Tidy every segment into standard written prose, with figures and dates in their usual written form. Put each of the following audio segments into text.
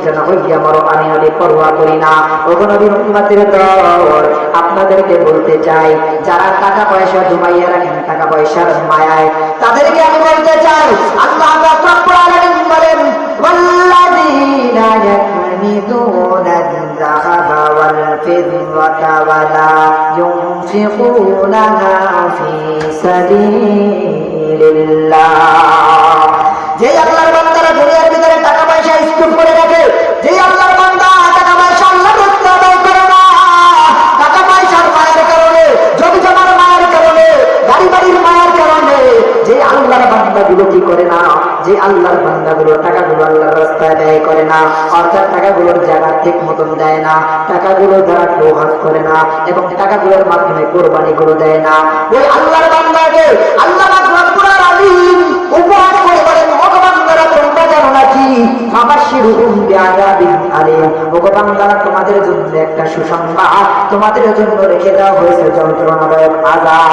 খ্রিস্টান হইয়া মরো, আমি ওদের পরোয়া করি না। ওগো নবীর উম্মতের দল, আপনাদেরকে বলতে চাই, যারা টাকা পয়সা জমাইয়া রাখেন টাকা পয়সার মায়ায়, তাদেরকে আমি বলতে চাই, আল্লাহ রাব্বুল আলামিন বলেন, ওয়াল্লাযীনা ইয়াকনিদুনা আয-যাহাবা ওয়াল ফিদ্দাতা ওয়া লা ইউনফিকুনাহা ফী সাবিলিল্লাহ। যে আল্লাহর বান্দারা দুনিয়ার ভিতরে টাকা পয়সা স্তূপ করে রাখে, যে আল্লাহর বান্দা টাকা পয়সা আল্লাহর রাস্তায় ব্যয় করে না, টাকা পয়সার মায়ের কারণে, জমি জমার মায়ের কারণে, গাড়ি বাড়ির মায়ের কারণে, যে আল্লাহর বান্দাগুলো কি করে না, যে আল্লাহর বান্দাগুলো টাকাগুলো আল্লাহর রাস্তায় ব্যয় করে না, অর্থাৎ টাকাগুলোর জায়গা ঠিক মতন দেয় না, টাকাগুলো দ্বারা প্রভাব করে না, এবং টাকাগুলোর মাধ্যমে কোরবানিগুলো দেয় না, ওই আল্লাহর বান্দাকে আল্লাহ রাব্বুল আলামিন উপহার করে বলেন, ভগবান দ্বারা তোমরা জানো নাকি, ফাবাশশিরহুম বিআযাবিন আলীম, ভগবান দ্বারা তোমাদের জন্য একটা সুসংবাদ তোমাদের জন্য রেখে দেওয়া হয়েছে, যন্ত্রণাদায়ক আযাব।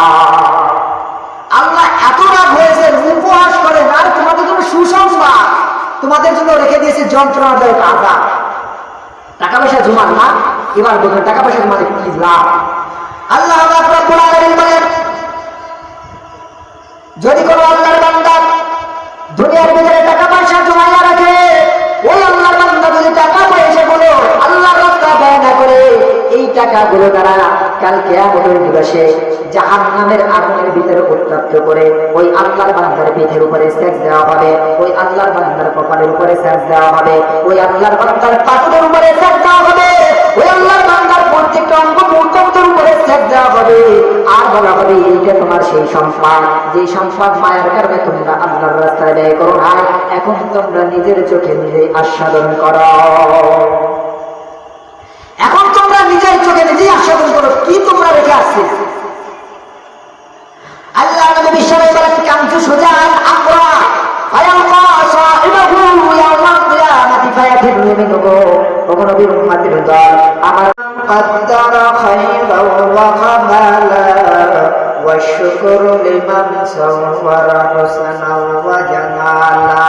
আল্লাহ এত রাগ হয়েছে, উপহাস করেন, আর তোমাদের জন্য সুসংবাদ তোমাদের জন্য রেখে দিয়েছে, যন্ত্রণাদায়ক আযাব। টাকা পয়সা জমান না, এবার বলুন টাকা পয়সা জমাতে কি লাভ? আল্লাহ রাব্বুল আলামিন বলেন, যদি কোনো আল্লাহর বান্দা দুনিয়ার ভিতরে টাকা পয়সা জমাইয়া রাখে, ওই আল্লাহর বান্দা যদি টাকা পয়সা গুলো আল্লাহর রাস্তায় ব্যয় না করে, এই টাকাগুলো দ্বারা কাল কিয়ামতের দিবসে জাহান্নামের আগুনের ভিতরে উত্তপ্ত করে ওই আল্লাহর বান্দার পিঠের উপরে সেচ দেওয়া হবে, ওই আল্লাহর বান্দার কপালের উপরে সেচ দেওয়া হবে, ওই আল্লাহর বান্দার পাথরের উপরে সেচ দেওয়া হবে, ওই আল্লাহর বান্দার প্রত্যেকটা অঙ্গ প্রত্যঙ্গের উপরে সেচ দেওয়া হবে, আর বলা হবে এইটা তোমার সেই সম্পদ, যে সম্পদ মায়ের কারণে তোমরা আল্লাহর রাস্তায় ব্যয় করো না, এখন তোমরা নিজের চোখে নিজেই আস্বাদন করো। এখন তোমরা নিজের চোখে নিজেই আস্বাদন করো, কি তোমরা রেখে আসছে। আল্লাহ নবী সাল্লাল্লাহু আলাইহি ওয়াসাল্লাম কামতু সুজান আকরা ফায়ালকা সাহিবাহু ইয়াওমাল কিয়ামাতি ফায়াফিরু মিনহু। ওগো নবীর উম্মতের দল, আমার কাদ্দারা খায়রাও ওয়া খামালা ওয়া শুকরু লিমান সাওয়ারা হুসনাও ওয়া জামালা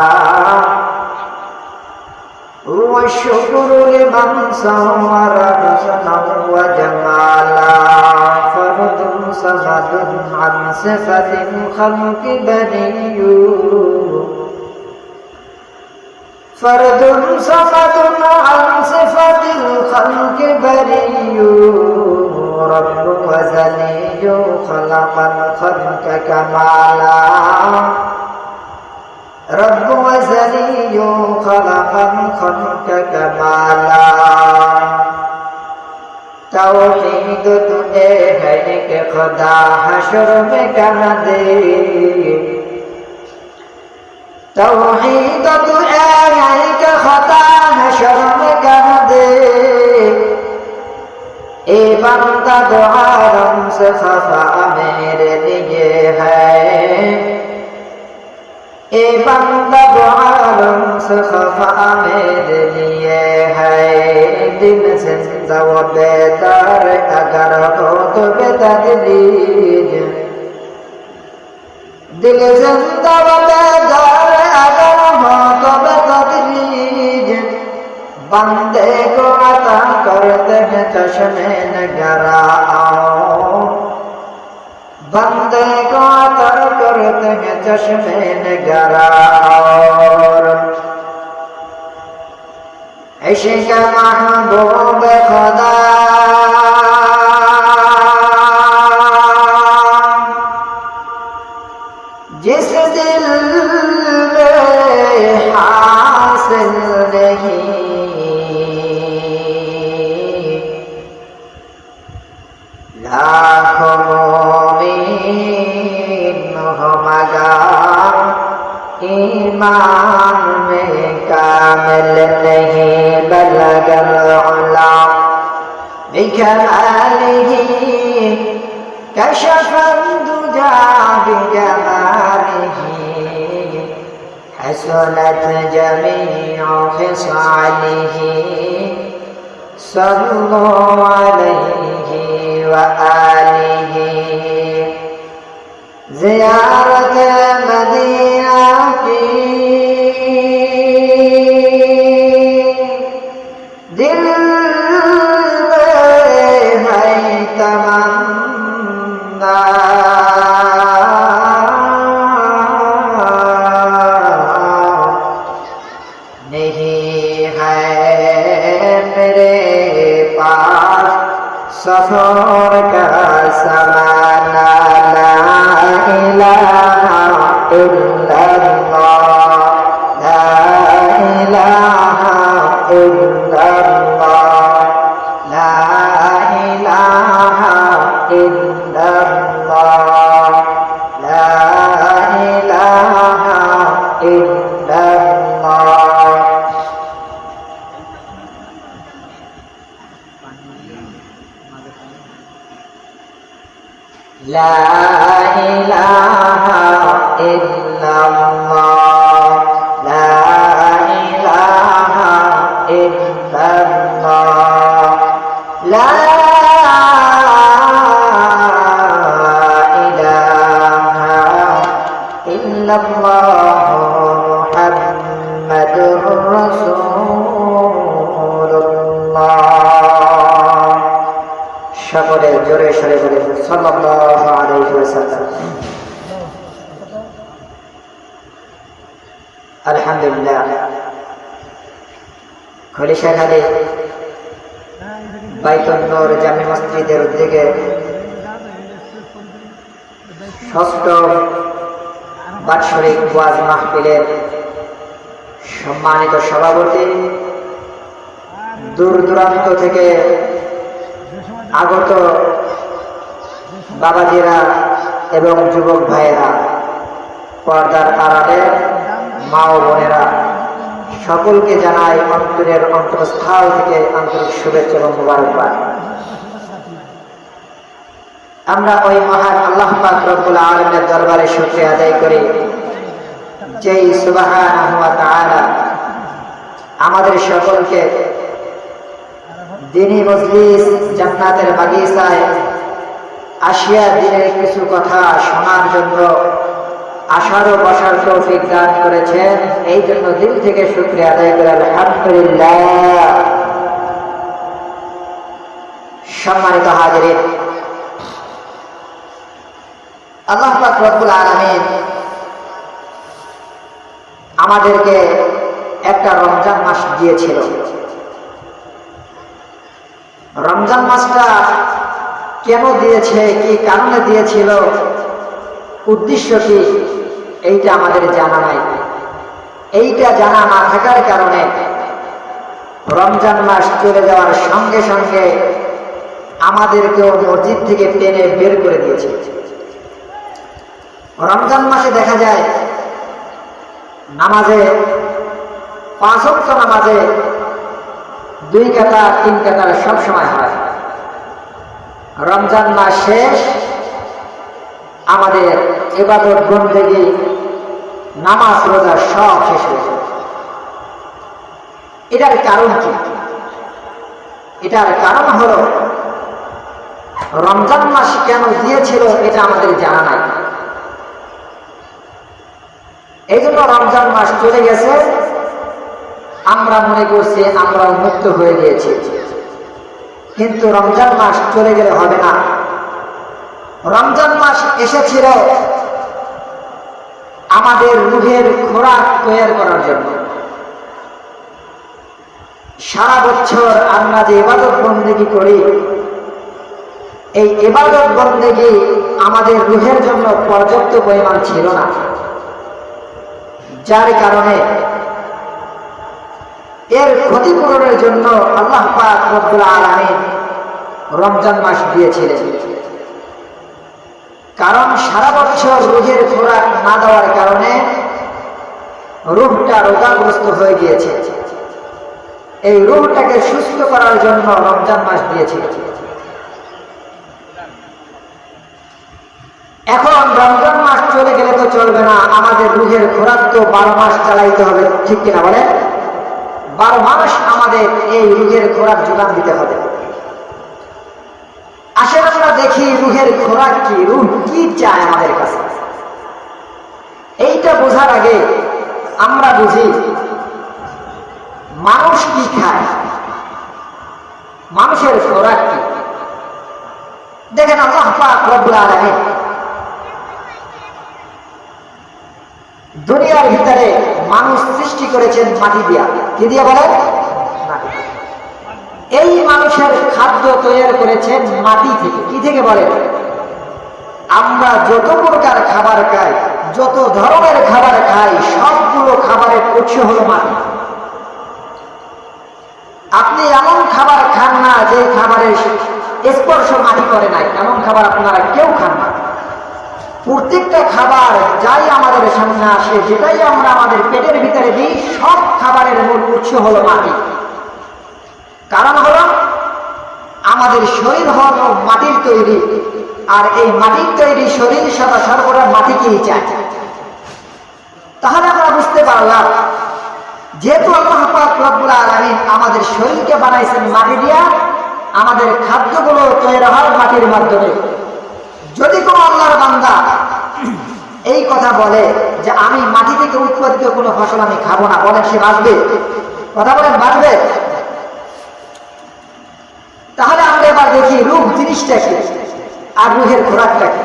ওয়া শুকরু লিমান সাওয়ারা হুসনাও ওয়া জামালা ফারদুন সামাদুন আন সিফাতিল খালকি বানিয়ু ফরদুন সামাদুন আন সিফাতিল খালকি বানিয়ু রব্বু ওয়াজানিয়ু খালাকাল খালকা কামালা রব্বু ওয়াজানিয়ু খালাকাল খালকা কামালা तौहीद तुझे है कि खुदा हश्र में कह दे, तौहीद तुझे है कि खुदा हश्र में कह दे, ए बंदा दुआ रम से खफा मेरे लिए है, ए बंदा दुआ रम से खफा मेरे लिए है, दिन जिंदा व बेदार अगर हो तो बेतदरीज, दिल जिंदा व बेदार अगर हो तो बेतदरीज, बंदे को अता करते हैं चश्मे नगराओ, बंदे को अता करते हैं चश्मे नगराओ। इश्क महबूब खुदा जिस दिल में हासिल नहीं, लाखों मोमिन हो मगर ईमान में कामिल नहीं, बलगल उला बिकमालिही कशफल दुजा बिजमालिही, हसनत जमीउ खिसालिही, सल्लु अलैहि व आलिही। ज़ियारत मदीना की सफर का समाना ला इलाहा इल्लल्लाह ला इलाहा इल्लल्लाह ला इलाहा इल्लल्लाह ला इलाहा इल्लल्लाह। ला इलाहा इल्लल्लाह ला इलाहा इल्लल्लाह ला इलाहा इल्लल्लाह मुहम्मदुर রাসূলুল্লাহ। সকলে জোরে সরে বলে সাল্লাল্লাহু আলাইহি ওয়াসাল্লাম। আলহামদুলিল্লাহ। খলিশাখালী বাইতুন নূর জামি মসজিদের উদ্যোগে ষষ্ঠ বাৎসরিক ওয়াজ মাহফিলের সম্মানিত সভাপতি, দূর দূরান্ত থেকে আগত বাবাজিরা এবং যুবক ভাইয়েরা, পর্দার আড়ালে মা ও বোনেরা, সকলকে জানাই অন্তরের অন্তঃস্থল থেকে আন্তরিক শুভেচ্ছা এবং মোবারকবাদ। আমরা ওই মহান আল্লাহ পাক রব্বুল আলামিনের দরবারে শুকরিয়া আদায় করি, যেই সুবহানাহু ওয়া তাআলা আমাদের সকলকে দ্বীনি মজলিস জান্নাতের বাগিচায় আসিয়া দিনের কিছু কথা শোনার জন্য আসার ও বসার তৌফিক দান করেছেন। এই জন্য দিল থেকে শুকরিয়া আদায় করে আলহামদুলিল্লাহ। সম্মানিত হাজিরিন, আল্লাহ পাক রব্বুল আলামিন আমাদেরকে একটা রমজান মাস দিয়েছিল। রমজান মাসটা কেন দিয়েছে, কি কারণে দিয়েছিল, উদ্দেশ্য কি, এইটা আমাদের জানা নাই। এইটা জানা না থাকার কারণে রমজান মাস চলে যাওয়ার সঙ্গে সঙ্গে আমাদেরকেও মসজিদ থেকে টেনে বের করে দিয়েছে। রমজান মাসে দেখা যায় নামাজে, 5 ওয়াক্ত নামাজে 2 কাতার 3 কাতার সব সময় হয়। রমজান মাস শেষ, আমাদের ইবাদত বন্দেগী নামাজ রোজা সব শেষ হয়ে যায়। এটার কারণ কি? এটার কারণ হলো রমজান মাস কেন দিয়েছিল এটা আমাদের জানা নাই। এই জন্য রমজান মাস চলে গেছে, আমরা মনে করছি আমরা মুক্ত হয়ে গিয়েছি। কিন্তু রমজান মাস চলে গেলে হবে না। রমজান মাস এসেছিল আমাদের রুহের খোরাক তৈরি করার জন্য। সারা বছর আমরা যে ইবাদত বন্দেগী করি, এই ইবাদত বন্দেগী আমাদের রুহের জন্য পর্যাপ্ত পরিমাণ ছিল না, যার কারণে এর ক্ষতিপূরণের জন্য আল্লাহ পাক রব্বুল আলামিন রমজান মাস দিয়েছিলেন। কারণ সারা বছর রুহের খোরাক না দেওয়ার কারণে রূহটা রোগাগ্রস্ত হয়ে গিয়েছে। এই রূহটাকে সুস্থ করার জন্য রমজান মাস দিয়েছে। এখন রমজান মাস চলে গেলে তো চলবে না, আমাদের রুহের খোরাক তো 12 মাস চালাইতে হবে, ঠিক কিনা বলেন? 12 মাস আমাদের এই রুহের খোরাক যোগান দিতে হবে। আসলে আমরা দেখি রুহের খোরাক কি, রুহ কি চায় আমাদের কাছে। এইটা বোঝার আগে আমরা বুঝি মানুষ কি খায়, মানুষের খোরাক কি। দেখেন আল্লাহ পাক রব্বুল আলামিন দুনিয়ার ভিতরে মানুষ সৃষ্টি করেছেন মাটি দিয়া। কি দিয়া বলেন? এই মানুষের খাদ্য তৈরি করেছেন মাটি থেকে। কি থেকে বলেন? আমরা যত প্রকার খাবার খাই, যত ধরনের খাবার খাই, সবগুলো খাবারের উৎস হলো মাটি। আপনি এমন খাবার খান না যে খাবারের স্পর্শ মাটি করে নাই, এমন খাবার আপনারা কেউ খান না। প্রত্যেকটা খাবার যাই আমাদের সামনে আসে, যেটাই আমরা আমাদের পেটের ভিতরে দিই, সব খাবারের মূল উৎস হলো মাটি। কারণ হলো আমাদের শরীর হলো মাটির তৈরি, আর এই মাটির তৈরি শরীর সদা সর্বদা মাটিকেই চায়। তাহলে আমরা বুঝতে পারলাম, যেহেতু আল্লাহ পাক রব্বুল আলামিন আমাদের শরীরকে বানাইছেন মাটি দিয়া, আমাদের খাদ্যগুলো তৈরি হয় মাটির মাধ্যমে। যদি কোনো আল্লাহর বান্দা এই কথা বলে যে আমি মাটি থেকে উৎপাদিত কোনো ফসল আমি খাবো না, বলেন সে বাঁচবে? কথা বলেন, বাঁচবে? তাহলে আমরা এবার দেখি রূহ জিনিসটা কি আর রূহের খোরাকটা কি।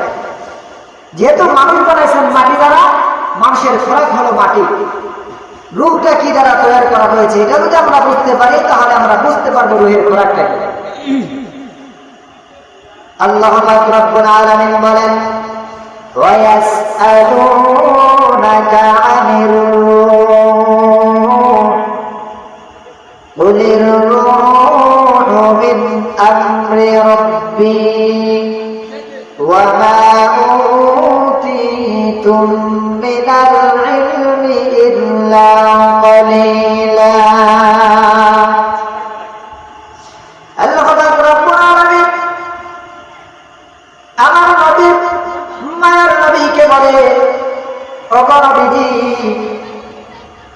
যেহেতু মানুষ বানাইছেন মাটি দ্বারা, মানুষের খোরাক হলো মাটি। রূহটা কি দ্বারা তৈরি করা হয়েছে এটা যদি আমরা বুঝতে পারি, তাহলে আমরা বুঝতে পারবো রূহের খোরাকটা কি। আল্লাহ পাক রব্বুল আলামিন বলেন, ওয়ায়াসআলুনাকা আনির রূহ কুলির রূহু মিন আমরি রাব্বি ওয়া মা উতীতুম মিনাল ইলমি ইল্লা ক্বালিলা। আল্লাহ পাক রব্বুল আলামিন আমার নবী, মায়ের নবীকে বলে, ওগো নবীজি,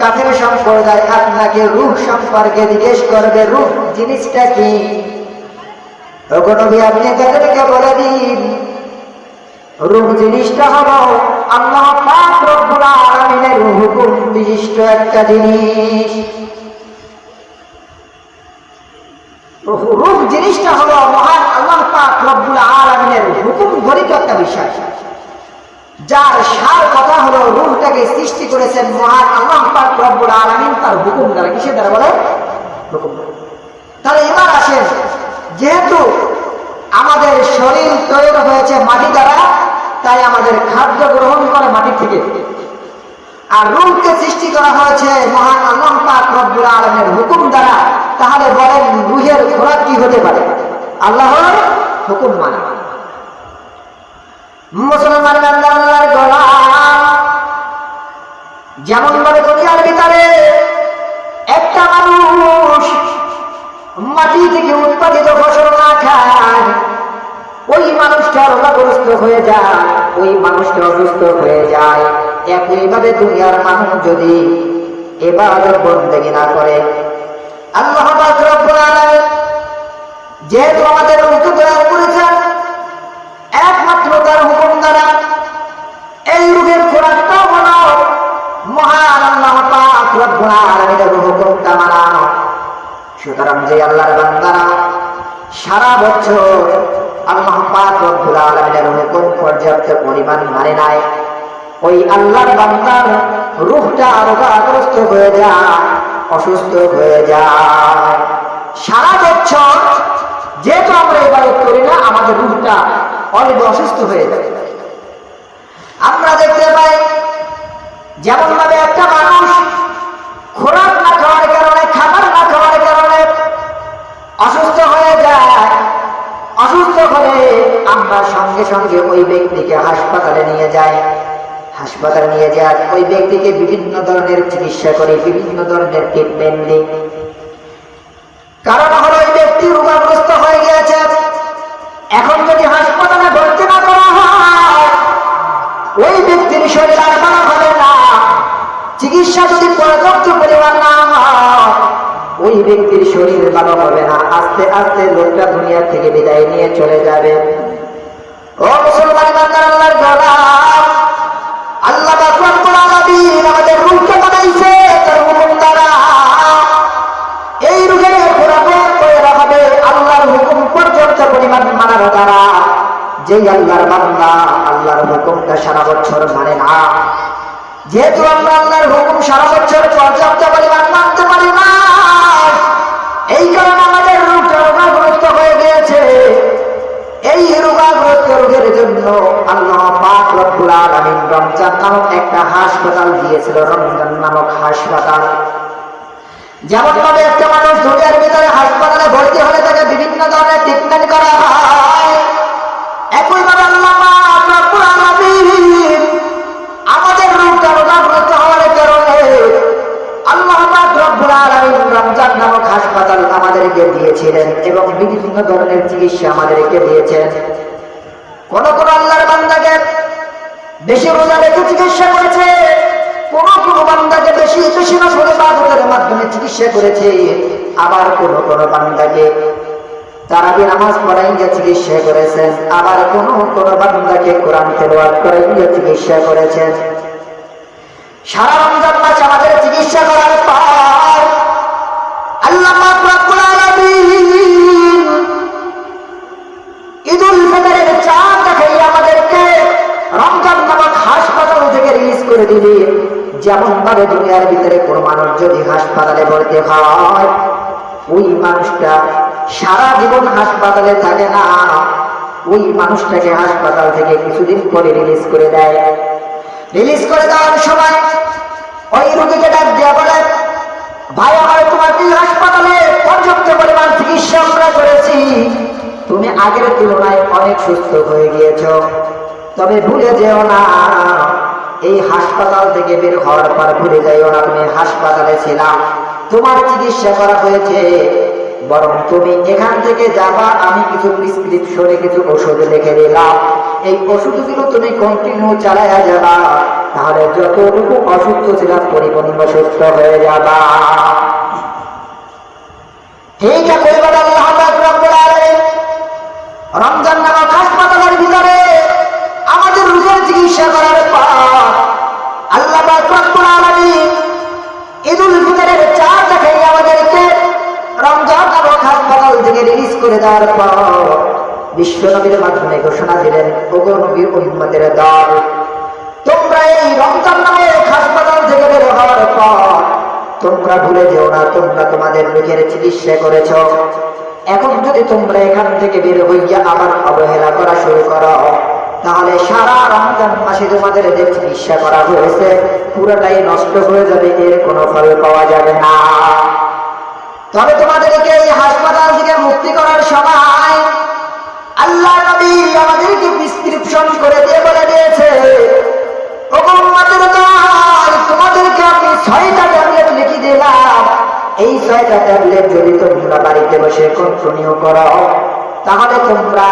কাফের সম্প্রদায় আপনাকে রূহ সম্পর্কে জিজ্ঞেস করবে, রূহ জিনিসটা কি? ওগো নবী, আপনি তাদেরকে বলে দিন, রূহ জিনিসটা হলো আল্লাহ পাক রব্বুল আলামিনের হুকুম বিশিষ্ট একটা জিনিস। রূহ জিনিসটা হলো মহান আল্লাহ পাক রব্বুল আলামিনের হুকুম ঘটিত একটা বিষয়, যার সার কথা হলো রূহটাকে সৃষ্টি করেছেন মহান আল্লাহ পাক রব্বুল আলামিন তার হুকুম দ্বারা। কিসের দ্বারা বলে? হুকুম। তাহলে এবার আসেন, যেহেতু আমাদের শরীর তৈরি হয়েছে মাটি দ্বারা, তাই আমাদের খাদ্য গ্রহণ করে মাটি থেকে, আর রূহকে সৃষ্টি করা হয়েছে মহান আল্লাহ পাক রব্বুল আলামিনের হুকুম দ্বারা। তাহলে বলেন রূহের খোরাক কি হতে পারে? আল্লাহর হুকুম মানা। মুসলমান আল্লাহর গোলাম, যেমন ভাবে দুনিয়ার ভিতরে একটা মানুষ মাটি থেকে উৎপাদিত ফসল না খায়, ওই মানুষটা রোগগ্রস্ত হয়ে যায়, ওই মানুষটা অসুস্থ হয়ে যায়। একইভাবে দুনিয়ার মানুষ যদি ইবাদত বন্দেগী না করে, আল্লাহ পাক রব্বুল আলামিন যেহেতু আমাদের রূহকে তৈরি করেছেন একমাত্র তার হুকুম দ্বারা, এই রূহের খোরাকটাও হলো মহান আল্লাহ পাক রব্বুল আলামিনের হুকুমটা মানা। সুতরাং যে আল্লাহর বান্দারা সারা বছর আল্লাহ পাক রব্বুল আলামিনের হুকুম পর্যাপ্ত পরিমাণ মানে নাই, ওই আল্লাহর বান্দার রূহটা রোগগ্রস্ত হয়ে যায়, অসুস্থ হয়ে যায়। সারা বছর যেহেতু আমরা ইবাদত করি না, আমাদের রূহটা অনেক অসুস্থ হয়ে যায়। আমরা দেখতে পাই যেমন ভাবে একটা মানুষ খোরাক না খাওয়ার কারণে, খাবার না খাওয়ার কারণে অসুস্থ হয়ে যায়, অসুস্থ হলে আমরা সঙ্গে সঙ্গে ওই ব্যক্তিকে হাসপাতালে নিয়ে যাই। হাসপাতালে নিয়ে যায় ওই ব্যক্তিকে বিভিন্ন ধরনের চিকিৎসা করে, বিভিন্ন ধরনের ট্রিটমেন্ট দিই। কারণ হলো ওই ব্যক্তি রোগগ্রস্ত হয়ে গিয়েছে। এখন যদি হাসপাতালে ভর্তি না করা হয়, ওই ব্যক্তির শরীর আর ভালো হবে না। চিকিৎসা যদি পর্যাপ্ত পরিমাণ না হয়, ওই ব্যক্তির শরীর ভালো হবে না। আস্তে আস্তে লোকটা দুনিয়া থেকে বিদায় নিয়ে চলে যাবে। ও মুসলমান বান্দার আল্লাহর গোলাম, আল্লাহ পাক রব্বুল আলামিন আমাদের রূহকে বানাইছে তার হুকুম দ্বারা। এই রূহের খোরাক তৈরি হবে আল্লাহর হুকুম পর্যাপ্ত পরিমাণ মানার দ্বারা। যেই আল্লাহর বান্দা আল্লাহর হুকুমটা সারা বছর মানে না, যেহেতু আমরা আল্লাহর হুকুম সারা বছর পর্যাপ্ত পরিমাণ মানতে পারি না, এই কারণে আমাদের রূহটা জন্য আল্লাহ পাক রব্বুল আলামিন রমজান নামক একটা হাসপাতাল দিয়েছিল, রমজান নামক হাসপাতাল। যেমন ভাবে একটা মানুষ দুনিয়ার ভিতরে হাসপাতালে ভর্তি হলে তাকে বিভিন্ন ধরনের ট্রিটমেন্ট করা হয়, একইভাবে আল্লাহ পাক রব্বুল আলামিন আমাদের রোগটা রোগাগ্রস্ত হওয়ার কারণে আল্লাহ পাক রব্বুল আলামিন রমজান নামক হাসপাতাল আমাদেরকে দিয়েছিলেন এবং বিভিন্ন ধরনের চিকিৎসা আমাদেরকে দিয়েছেন। কোন কোন আল্লাহর বান্দাকে বেশি রোজা রেখে চিকিৎসা করেছে, কোন কোন বান্দাকে বেশি বেশি নফল ইবাদতের মাধ্যমে চিকিৎসা করেছে, আবার কোন কোন বান্দাকে তারাবি নামাজ পড়াইয়া চিকিৎসা করেছেন, আবার কোন কোন বান্দাকে কোরআন তেলাওয়াত করাইয়া চিকিৎসা করেছেন। সারা রমজান মাস আমাদের চিকিৎসা করার পর আল্লাহ পাক রব্বুল আলামিন ঈদুল ফিতরের চাঁদ দেখাই আমাদেরকে রমজান নামক হাসপাতাল থেকে রিলিজ করে দিলেন। যেমন ভাবে দুনিয়ার ভিতরে কোন মানুষ যদি হাসপাতালে ভর্তি হয়, ওই মানুষটা সারা জীবন হাসপাতালে থাকে না, ওই মানুষটাকে হাসপাতাল থেকে কিছুদিন পরে রিলিজ করে দেয়। রিলিজ করে দেওয়ার সময় ওই রোগীকে ডাক দেওয়া বলে, ভাই আমার তোমাকে হাসপাতালে পর্যাপ্ত পরিমাণ চিকিৎসা আমরা করেছি, তুমি আগের তুলনায় অনেক সুস্থ হয়ে গিয়েছ, তবে ভুলে যেও না এই হাসপাতাল থেকে বের হওয়ার পর ভুলে যাইও না তুমি হাসপাতালে ছিলাম, তোমার চিকিৎসা করা হয়েছে, বরং তুমি এখান থেকে যাবা, আমি কিছু প্রেসক্রিপশনে কিছু ওষুধ লিখে দিলাম, এই ওষুধগুলো তুমি কন্টিনিউ চালাইয়া যাবা, তাহলে যতটুকু অসুস্থ ছিল পরিপূর্ণ সুস্থ হয়ে যাবা। এইটা পরিবার আল্লাহ পাক রব্বুল আলামিন রমজান নামক হাসপাতালের ভিতরে আমাদের রোগের চিকিৎসা করার পর আল্লাহ পাক রব্বুল আলামিন ঈদুল ফিতরের চাঁদ দেখাই আমাদেরকে রমজান নামক হাসপাতাল থেকে রিলিজ করে দেওয়ার পর বিশ্ব নবীর মাধ্যমে ঘোষণা দিলেন, ওগো নবীর উম্মতের দল, তোমরা এই রমজান নামক হাসপাতাল থেকে বের হওয়ার পর তোমরা ভুলে যেও না তোমরা তোমাদের রোগের চিকিৎসা করেছ, এখন যদি তোমরা এখান থেকে বের হইয়া আবার অবহেলা করা শুরু করো, তাহলে সারা রমজান মাসে তোমাদের যে চিকিৎসা করা হয়েছে পুরোটাই নষ্ট হয়ে যাবে, এর কোনো ফল পাওয়া যাবে না। তবে তোমাদেরকে এই হাসপাতাল থেকে মুক্তি করার সময় আল্লাহ নবী আমাদেরকে প্রেসক্রিপশন করে দিয়ে বলে দিয়েছে, ওগো উম্মতের দল, তোমাদেরকে আমি 6টা ট্যাবলেট লিখে দিলাম, এই 6টা ট্যাবলেট যদি তোমরা বাড়িতে বসে কন্টিনিউ করো, তাহলে তোমরা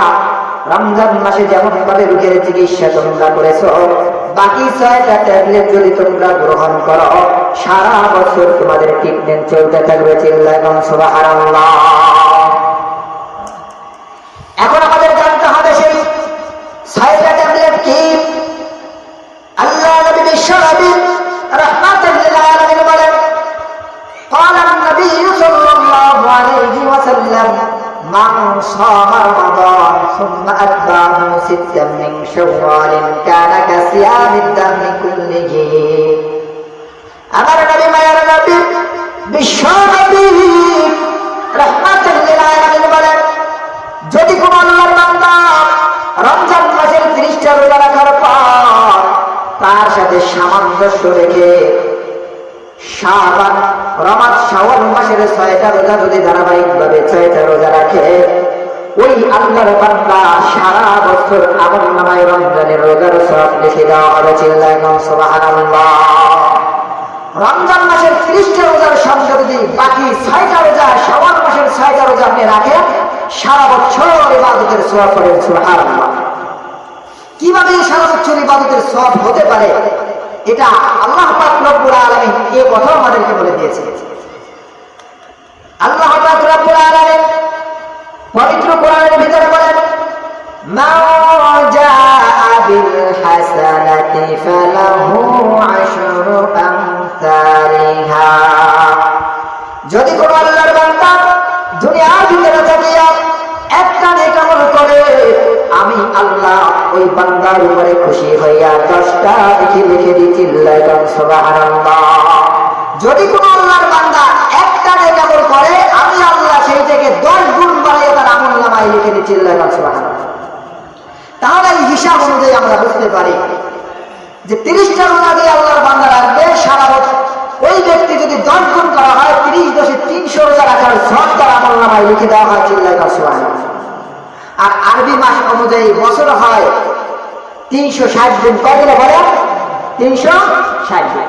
রমজান মাসে যেমন ভাবে রোগের চিকিৎসা তোমরা করেছ, বাকি 6টা ট্যাবলেট যদি তোমরা গ্রহণ করো, সারা বছর তোমাদের ট্রিটমেন্ট চলতে থাকবে। চিল্লাইলাম সুবহানাল্লাহ। এখন আমাদের জানতে হবে সেই 6টা ট্যাবলেট কি। আল্লাহ নবী বিশ্বনবী রাহমাতুল লিল আলামিন বলেন, قال النبي صلى الله عليه وسلم من صام رمضان ثم أتبعه 6 من شوال كان كصيام الدهر كله। আমার নবী মায়ের নবী বিশ্বনবী রাহমাতুল লিল আলামিন বলেন, যদি কোন আল্লাহর বান্দা রমজান মাসের 30টা রোজা রাখার পর তার সাথে সামঞ্জস্য রেখে শাবান, রমাদ, শাওয়াল মাসের 6টা রোজা যদি ধারাবাহিকভাবে 6টা রোজা রাখে, ওই আল্লাহর বান্দা সারা বছর আমলনামায় রমজানের রোজার সওয়াব লিখে দেওয়া হবে। চিল্লাইলাম সুবহানাল্লাহ। রমজান মাসের 30টা রোজার সঙ্গে যদি বাকি 6টা রোজা, শাওয়াল মাসের 6টা রোজা আপনি রাখেন, সারা বছর ইবাদতের সওয়াব পাবেন। সুবহানাল্লাহ। কিভাবে সারা বছর ইবাদতের সওয়াব হতে পারে, এটা আল্লাহ পাক রব্বুল আলামিন এই কথা আমাদেরকে বলে দিয়েছে। আল্লাহ পাক রব্বুল আলামিন পবিত্র কোরআনের ভিতরে বলেন, মা জাআ বিল হাসানাতি ফালাহু আশরু আমসালিহা। যদি কোন আল্লাহর বান্দা দুনিয়ার ভিতরে থাকিয়া একটা নেক আমল করে, আমি আল্লাহ ওই বান্দার উপরে খুশি হইয়া 10টা লিখে দিই। চিল্লাইলাম সুবহানাল্লাহ। যদি কোন আল্লাহর বান্দা একটা নেক আমল করে, আমি আল্লাহ সেই থেকে 10 গুণ বাড়িয়ে তার আমলনামায় লিখে দিই। চিল্লাইলাম সুবহানাল্লাহ। তাহলে এই হিসাব অনুযায়ী আমরা বুঝতে পারি যে 30টা রোজা দিয়ে আল্লাহর বান্দা রাখবে সারা বছর। ওই ব্যক্তি যদি 10 গুণ করা হয় 30 × 10 = 300 রোজা রাখার সব তার আমলনামায় লিখে দেওয়া হয়। চিল্লায় সুবহানাল্লাহ। আর আরবি মাস অনুযায়ী বছর হয় 360 দিন। কয় দিনে বলে? 360 দিন।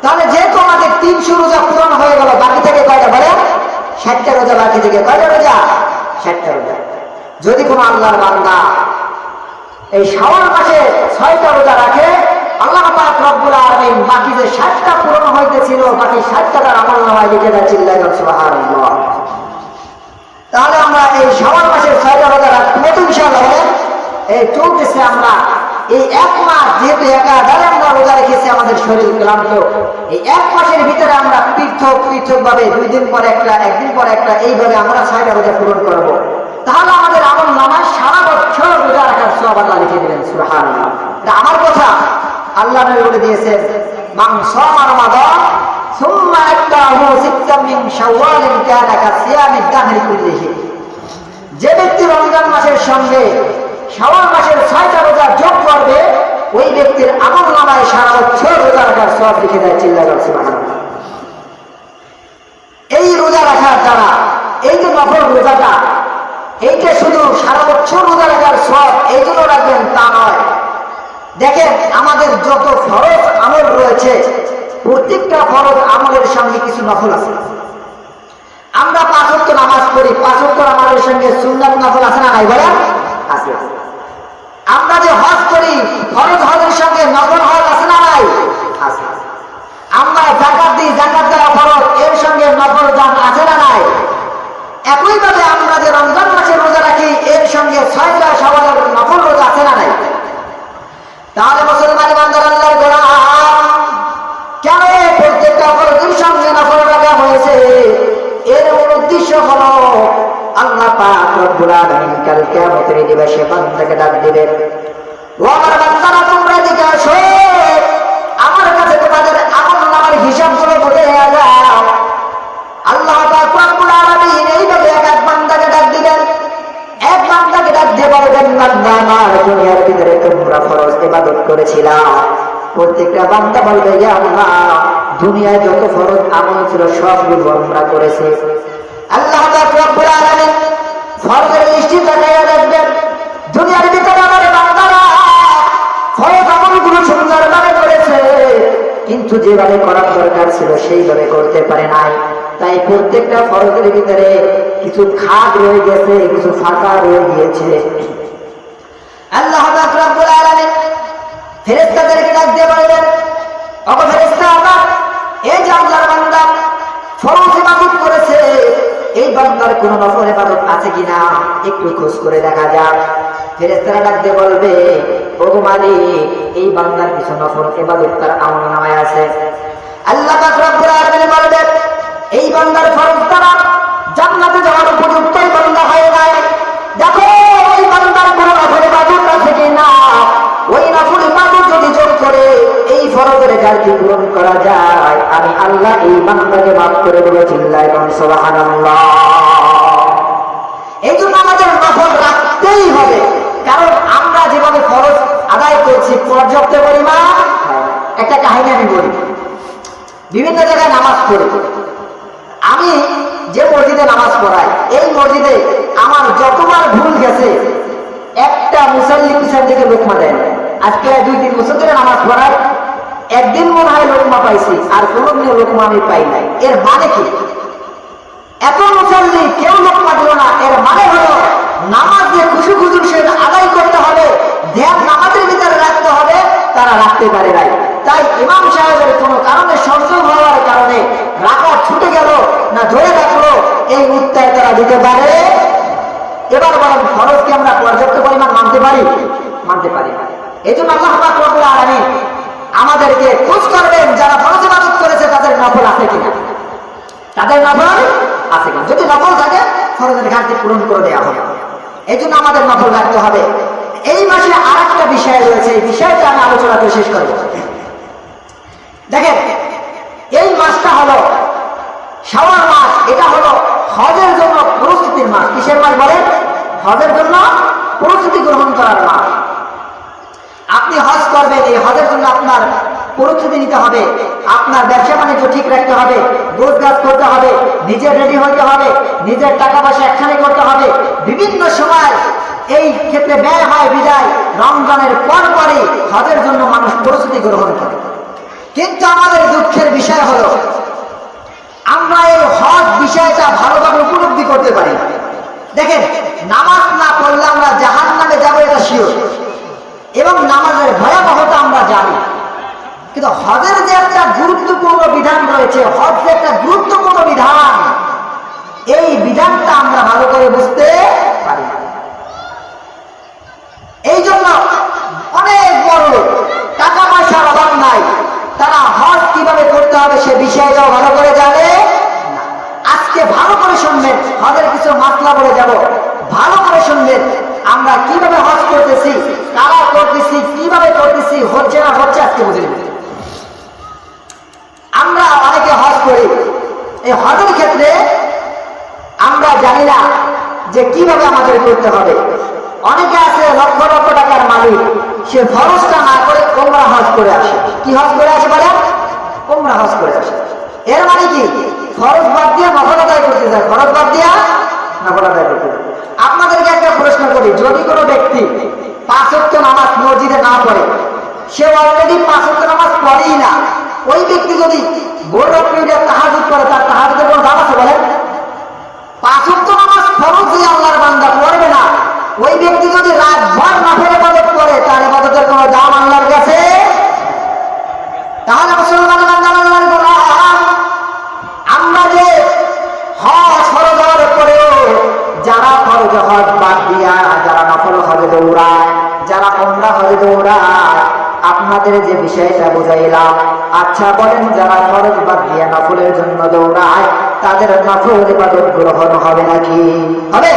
তাহলে যেহেতু আমাদের 300 রোজা পূরণ হয়ে গেল, বাকি থেকে কয়টা বলে? 60টা রোজা বাকি থেকে। কয়টা রোজা? 60টা রোজা। যদি কোনো আল্লাহর বান্দা এই শাওয়াল মাসে 6টা রোজা রাখে, আল্লাহ পাক রব্বুল আলামিন বাকি যে 60টা পূরণ হইতেছিল বাকি 60টা তার আমলনামায় লিখে দেয়। চিল্লায় সুবহানাল্লাহ। তাহলে আমরা এই শাওয়াল মাসের 6টা রোজা রাখবো তো ইনশাআল্লাহ। এই চলতেছে আমরা এই 1 মাস, যেহেতু একাধারে আমরা রোজা রেখেছি, আমাদের শরীর ক্লান্ত। এই 1 মাসের ভিতরে আমরা পৃথক ভাবে 2 দিন পর একটা, 1 দিন পর একটা, এইভাবে আমরা 6টা রোজা পূরণ করব। তাহলে আমাদের আমলনামায় সারা বছর রোজা রাখার সওয়াব আল্লাহ লিখে দিবেন। সুবহানাল্লাহ। এটা আমার কথা, আল্লাহ নবী বলে দিয়েছেন, মান সামা রমাদান সুম্মা আত্তাহু সিত্তাম মিন শাওয়ালিন কানা কাসিয়ামিদ দাহরি কুল্লিহি। যে ব্যক্তি রমজান মাসের সঙ্গে শাওয়াল মাসের 6টা রোজা যোগ করবে, ওই ব্যক্তির আমলনামায় সারা বছর রোজা রাখার সওয়াব লিখে দেয়। চিল্লায় সুবহানাল্লাহ। এই রোজা রাখার দ্বারা এই যে নফল রোজাটা, এইটা শুধু সারা বছর রোজা রাখার সওয়াব এই জন্য রাখবেন তা নয়। দেখেন, আমাদের যত ফরজ আমল রয়েছে, প্রত্যেকটা ফরজ আমলের সঙ্গে কিছু নফল আছে। আমরা 5 ওয়াক্ত নামাজ পড়ি, 5 ওয়াক্ত নামাজের সঙ্গে সুন্নাত নফল আছে না নাই বলেন? আছে। আমরা যে হজ করি, ফরজ হজের সঙ্গে নফল হজ আছে না নাই? আছে। আমরা যাকাত দিই, যাকাত দেওয়া ফরজ, এর সঙ্গে নফল দান আছে না নাই? একইভাবে আমরা যে রমজান মাসে রোজা রাখি, এর সঙ্গে 6টা শাওয়ালের নফল রোজা আছে না নাই? তাহলে মুসলমান বান্দার আল্লাহর গোলাম, কেন প্রত্যেকটা ফরজের সঙ্গে নফল রাখা হয়েছে? এর উদ্দেশ্য হলো আল্লাহ পাক রব্বুল আলামিন কাল কিয়ামতের দিবসে বান্দাকে ডাক দিবেন, ও আমার বান্দারা, তোমরা দিকে আসো, আমার কাছে তোমাদের আমলনামার হিসাবগুলো বলে যাও। আল্লাহ পাক রব্বুল আলামিন এইভাবে এক বান্দাকে ডাক দিবেন। এক বান্দাকে ডাক দিয়ে বলবেন, বান্দা আমার, দুনিয়ার ভিতরে তোমরা ফরজ ইবাদত করেছিলা। প্রত্যেকটা বান্দা বলবে, ইয়া আল্লাহ, দুনিয়ায় যত ফরজ আমল ছিল সবগুলো আমরা করেছি। আল্লাহ পাক রব্বুল আলামিন ফরজের লিস্টে তাকাইয়া দেখবেন, দুনিয়ার ভিতরে আমার বান্দারা ফরজ আমলগুলো সুন্দরভাবে করেছে, কিন্তু যেভাবে করার দরকার ছিল সেইভাবে করতে পারে নাই। তাই প্রত্যেকটা ফরজের ভিতরে কিছু খাদ রয়ে গেছে, কিছু ফাঁকা রয়ে গিয়েছে। আল্লাহ পাক রব্বুল আলামিন ফেরেশতাদেরকে ডাক দিয়ে বলবেন, ওগো ফেরেশতারা, এই যে আল্লাহর বান্দা ফরজ ইবাদত করেছে, এই বান্দার কোন নফল ইবাদত আছে কিনা একটু খোঁজ করে দেখা যাক। ফেরেশতারা ডাক দিয়ে বলবে, ওগো মালিক, এই বান্দার কিছু নফল ইবাদত তার আমলনামায় আছে। আল্লাহ পাক রব্বুল আলামিন বলবেন, এই বান্দার ফরজ দ্বারা জান্নাতে যাওয়ার উপযুক্ত বান্দা হয় নাই। দেখো ওই বান্দার কোন নফল ইবাদত আছে কিনা। ওই নফল ইবাদত যদি যোগ করে এই ফরজের ঘাটতি পূরণ করা যায়, আমি আল্লাহ এই বান্দাকে মাফ করে দেব। চিল্লায় সুবহানাল্লাহ। এই জন্য আমাদের নফল রাখতেই হবে, কারণ আমরা যেভাবে ফরজ আদায় করছি পর্যাপ্ত পরিমাণ। একটা কাহিনী আমি বলি, বিভিন্ন জায়গায় নামাজ পড়ি। আমি যে মসজিদে নামাজ পড়াই, এই মসজিদে আমার যতবার ভুল গেছে, একটা মুসল্লি পিছন থেকে লোকমা দেয় না। আজকে 2-3 বছর ধরে নামাজ পড়াই, একদিন মনে হয় লোকমা পাইছি, আর কোনোদিন লোকমা আমি পাই নাই। এর মানে কি? এত মুসল্লি কেউ লোকমা দিল না। এর মানে হলো নামাজ যে খুশুর সে আদায় করতে হবে, ধ্যান নামাজের ভিতরে রাখতে হবে, তারা রাখতে পারে নাই। তাই ইমাম সাহেবের কোনো কারণে সংযোগ হওয়ার কারণে রাকাত ছুটে গেল না ধরে রাখলো, এই উত্তর তারা দিতে পারে। এবার বলেন, ফরজকে আমরা পর্যাপ্ত পরিমাণ মানতে পারি? মানতে পারি না। এই জন্য আল্লাহ পাক রব্বুল আলামিন আমাদেরকে খোঁজ করবেন, যারা ফরজ ইবাদত করেছে তাদের নফল আছে কিনা, তাদের নফল আছে কিনা। যদি নফল থাকে, ফরজের ঘাটতি পূরণ করে দেওয়া হবে। এই জন্য আমাদের নফল রাখতে হবে। এই মাসে আর একটা বিষয় রয়েছে, এই বিষয়টা আমি আলোচনা করে শেষ করব। দেখেন, এই মাসটা হলো শাওয়াল মাস। এটা হলো হজের জন্য প্রস্তুতির মাস। কিসের মাস বলেন? হজের জন্য প্রস্তুতি গ্রহণ করার মাস। আপনি হজ করবেন, এই হজের জন্য আপনার প্রস্তুতি নিতে হবে, আপনার ব্যবসা বাণিজ্য ঠিক রাখতে হবে, রোজগার করতে হবে, নিজে রেডি হতে হবে, নিজের টাকা পয়সা একখানে করতে হবে। বিভিন্ন সময় এই ক্ষেত্রে ব্যয় হয় বিদায় রমজানের পরপরই হজের জন্য মানুষ প্রস্তুতি গ্রহণ করে। কিন্তু আমাদের দুঃখের বিষয় হলো আমরা এই হজ বিষয়টা ভালোভাবে উপলব্ধি করতে পারি না। দেখেন, নামাজ না পড়লে আমরা জাহান্নামে যাবো এটা শিওর, এবং নামাজের ভয়াবহতা আমরা জানি। কিন্তু হজের যে একটা গুরুত্বপূর্ণ বিধান রয়েছে, হজ যে একটা গুরুত্বপূর্ণ বিধান, এই বিধানটা আমরা ভালো করে বুঝতে পারি না। এই জন্য অনেক বড় লোক, টাকা পয়সার অভাব নাই, তারা হজ কিভাবে করতে হবে সে বিষয়টাও ভালো করে জানে। আজকে ভালো করে শুনবেন, হজের কিছু মাসলা বলে যাব, ভালো করে শুনবেন। আমরা কিভাবে হজ করতেছি, কারা করতেছি, কিভাবে করতেছি, হচ্ছে না হচ্ছে, আজকে বুঝে নেবেন। আমরা অনেকে হজ করি, এই হজের ক্ষেত্রে আমরা জানি না যে কিভাবে আমাদের করতে হবে। অনেকে আছে লক্ষ লক্ষ টাকার মালিক, সে ফরজটা না করে ওমরা হজ করে আসে। কি হজ করে আসে বলে? ওমরা হজ করে আসে। এর মানে কি? ফরজ বাদ দিয়ে নফল আদায় করতে যায়, ফরজ বাদ দিয়া নফল আদায় করতে যায়। আপনাদেরকে একটা প্রশ্ন করি, যদি কোনো ব্যক্তি 5 ওয়াক্ত নামাজ মসজিদে না পড়ে, সে অলরেডি 5 ওয়াক্ত নামাজ পড়েই না, ওই ব্যক্তি যদি ভোর রাত্রে তাহাজ্জুদ করে, তার তাহাজ্জুদের কোনো দাম আছে বলেন? 5 ওয়াক্ত নামাজ ফরজ যে আল্লাহর বান্দা পড়বে না, ওই ব্যক্তি যদি রাতভর নফল ইবাদত করে, তার ইবাদতের কোনো দাম আল্লাহর কাছে। তাহলে মুসলমানের বান্দা, আল্লাহর গোলাম, আমরা যে হজ ফরজ হওয়ার পরেও যারা ফরজ হজ বাদ দিয়া যারা নফল হজে দৌড়ায়, যারা ওমরা হজে দৌড়ায়, আপনাদের যে বিষয়টা বুঝাইলাম, আচ্ছা বলেন, যারা ফরজ বাদ দিয়া নফলের জন্য দৌড়ায়, তাদের নফল ইবাদত গ্রহণ হবে নাকি? হবে?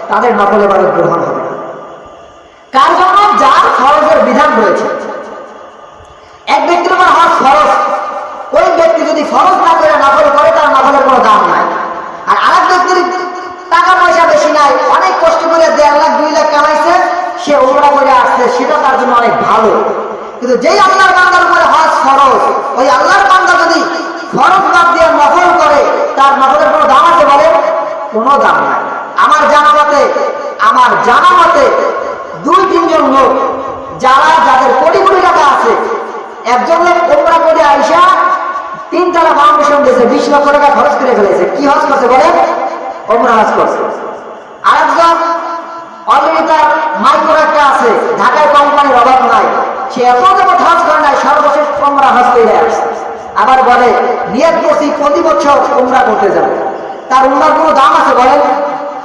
তাদের নফল ইবাদত গ্রহণ হবে না। কার জন্য? যার ফরজের বিধান রয়েছে। এক ব্যক্তির উপর হজ ফরজ, ওই ব্যক্তি যদি ফরজ না করে নফল করে, তার নফলের কোনো দাম নাই। আর আরেক ব্যক্তির টাকা পয়সা বেশি নাই, অনেক কষ্ট করে 1.5 লাখ 2 লাখ কামাইছে, সে ওমরা করে আসছে, সেটা তার জন্য অনেক ভালো। কিন্তু যেই আল্লাহর বান্দার উপরে হজ ফরজ, ওই আল্লাহর বান্দা যদি ফরজ বাদ দিয়ে নফল করে, তার নফলের কোনো দাম আছে বলে? কোনো দাম নাই। আমার জানা মতে 2-3 জন লোক, যাদের কোটি কোটি টাকা আছে, একজন লোক ওমরা করে আইসা 3 তলা ফাউন্ডেশন দিয়েছে, 20 লক্ষ টাকা খরচ করে ফেলেছে। কি হজ করছে বলে? ওমরা হজ করছে। আরেকজন অলরেডি তার মাইক্রো একটা আছে, ঢাকায় কোম্পানির অভাব নাই, সে এত যখন হজ করে নাই, সর্বশেষ ওমরা হজ করে আসছে। আবার বলে নিয়ত করছি প্রতি বছর ওমরা করতে যাবে। তার ওমরার কোনো দাম আছে বলেন?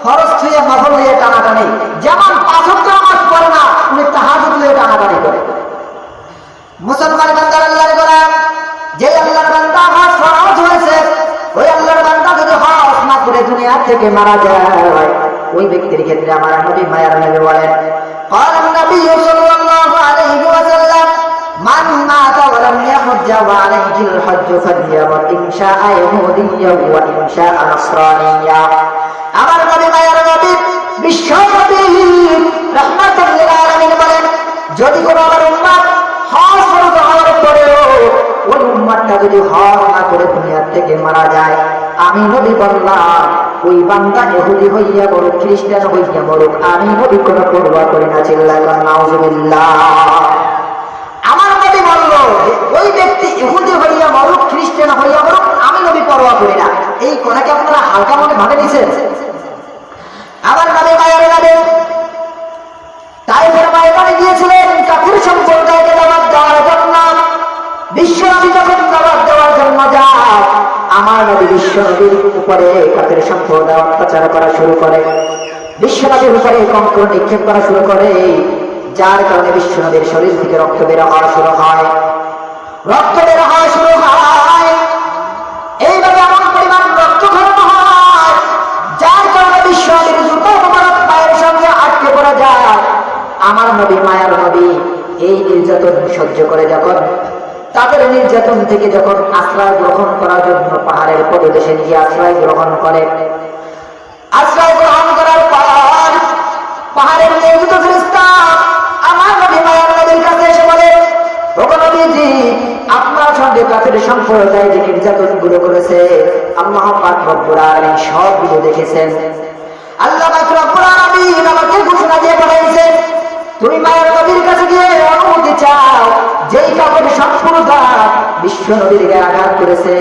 ফরজ ছুঁয়ে নফল নিয়ে টানাটানি। যেমন 5 ওয়াক্ত নামাজ পড়ে না, উনি তাহাজ্জুদ নিয়ে টানাটানি করে। মুসলমান বান্দা, আল্লাহর গোলাম, যে আল্লাহর বান্দা হজ ফরজ হয়েছে, ওই আল্লাহর বান্দা যদি হজ না করে দুনিয়া থেকে মারা যায়, ওই ব্যক্তির ক্ষেত্রে আমার নবী মায়ার নবী বলেন, قال النبي صلى الله عليه وسلم من مات ولم يحج وعليه الحج فليمت إن شاء يهوديا وإن شاء نصرانيا। আমার নবী মায়ার নবী বিশ্ব নবী রাহমাতুল লিল আলামিন বলেন, যদি কোনো আমার উম্মত হজ ফরজ হওয়ার পরেও ওই উম্মতটা যদি হজ না করে দুনিয়া থেকে মারা যায়, আমি নবী বললাম, ওই বান্দা ইহুদি হইয়া মরুক, খ্রিস্টান হইয়া মরুক, আমি নবী কোনো পরোয়া করি না। চিল্লায় নাউজুবিল্লাহ। আমার নবী বলল, ওই ব্যক্তি ইহুদি হইয়া মরুক, খ্রিস্টান হইয়া মরুক, আমি নবী পরোয়া করি না। এই কথাকে আপনারা হালকা মনে ভাবে নিছেন? আমার নবী মায়ের নবী তাইফের ময়দানে গিয়েছিলেন কাফির সম্প্রদায়কে দাওয়াত দেওয়ার জন্য। বিশ্বনবী যখন দাওয়াত দেওয়ার জন্য যায়, আমার নবী বিশ্বনবীর উপরে কাফির সম্প্রদায় অত্যাচার করা শুরু করে, বিশ্বনবীর উপরে কঙ্কর নিক্ষেপ করা শুরু করে, যার কারণে বিশ্বনবীর শরীর থেকে রক্ত বের হওয়া শুরু হয়। এইভাবে এমন পরিমাণ রক্তক্ষরণ হয়, যার কারণে বিশ্বনবীর জুতো মোবারক পায়ের সঙ্গে আটকে পড়ে যায়। আমার নবী মায়ার নবী এই নির্যাতন সহ্য করে, যখন তাদের নির্যাতন থেকে যখন আশ্রয় গ্রহণ করার জন্য পাহাড়ের পদদেশে গিয়ে আশ্রয় গ্রহণ করে, আশ্রয় গ্রহণ করার পর পাহাড়ের নিয়োজিত ফেরেশতা আমার নবী মায়ার নবীর কাছে মধ্যে কাফের সম্প্রদায় যে নির্যাতনগুলো করেছে আল্লাহ পাক রব্বুল আলামিন সবগুলো দেখেছেন। আল্লাহ পাক রব্বুল আলামিন আমাকে ঘোষণা দিয়ে পাঠাইছেন, তুমি মায়ের নবীর কাছে গিয়ে অনুমতি চাও, যেই কাফের সম্প্রদায় বিশ্ব নবীর গায়ে আঘাত করেছে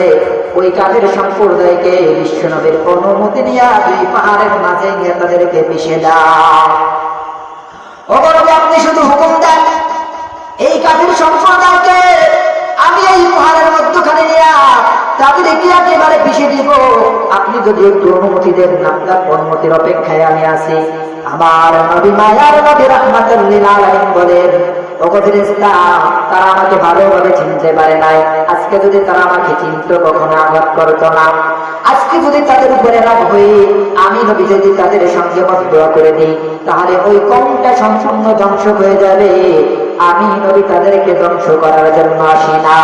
ওই কাফের সম্প্রদায়কে বিশ্ব নবীর অনুমতি নিয়ে দুই পাহাড়ের মাঝে নিয়ে তাদেরকে পিষে দাও। ওগো আপনি শুধু হুকুম দেন, এই কাফের সম্প্রদায়কে আমি এই পাহাড়ের মধ্যখানে নিয়ে তাদেরকে একেবারে পিষে দিব। আপনি যদি একটু অনুমতি দেন, আপনার অনুমতির অপেক্ষায় আমি আছি। আমার নবী মায়ার নবী রাহমাতুল লিল আলামিন বলেন, ওগো ফেরেশতা, তারা আমাকে ভালোভাবে চিনতে পারে নাই। আজকে যদি তারা আমাকে চিনত কখনো আঘাত করতো না। আজকে যদি তাদের উপরে রাগ হয়ে আমি নবী যদি তাদের সঙ্গে বদদুয়া করে দিই, তাহলে ওই কওমটা সম্পূর্ণ ধ্বংস হয়ে যাবে। আমি নবী তাদেরকে ধ্বংস করার জন্য আসি না।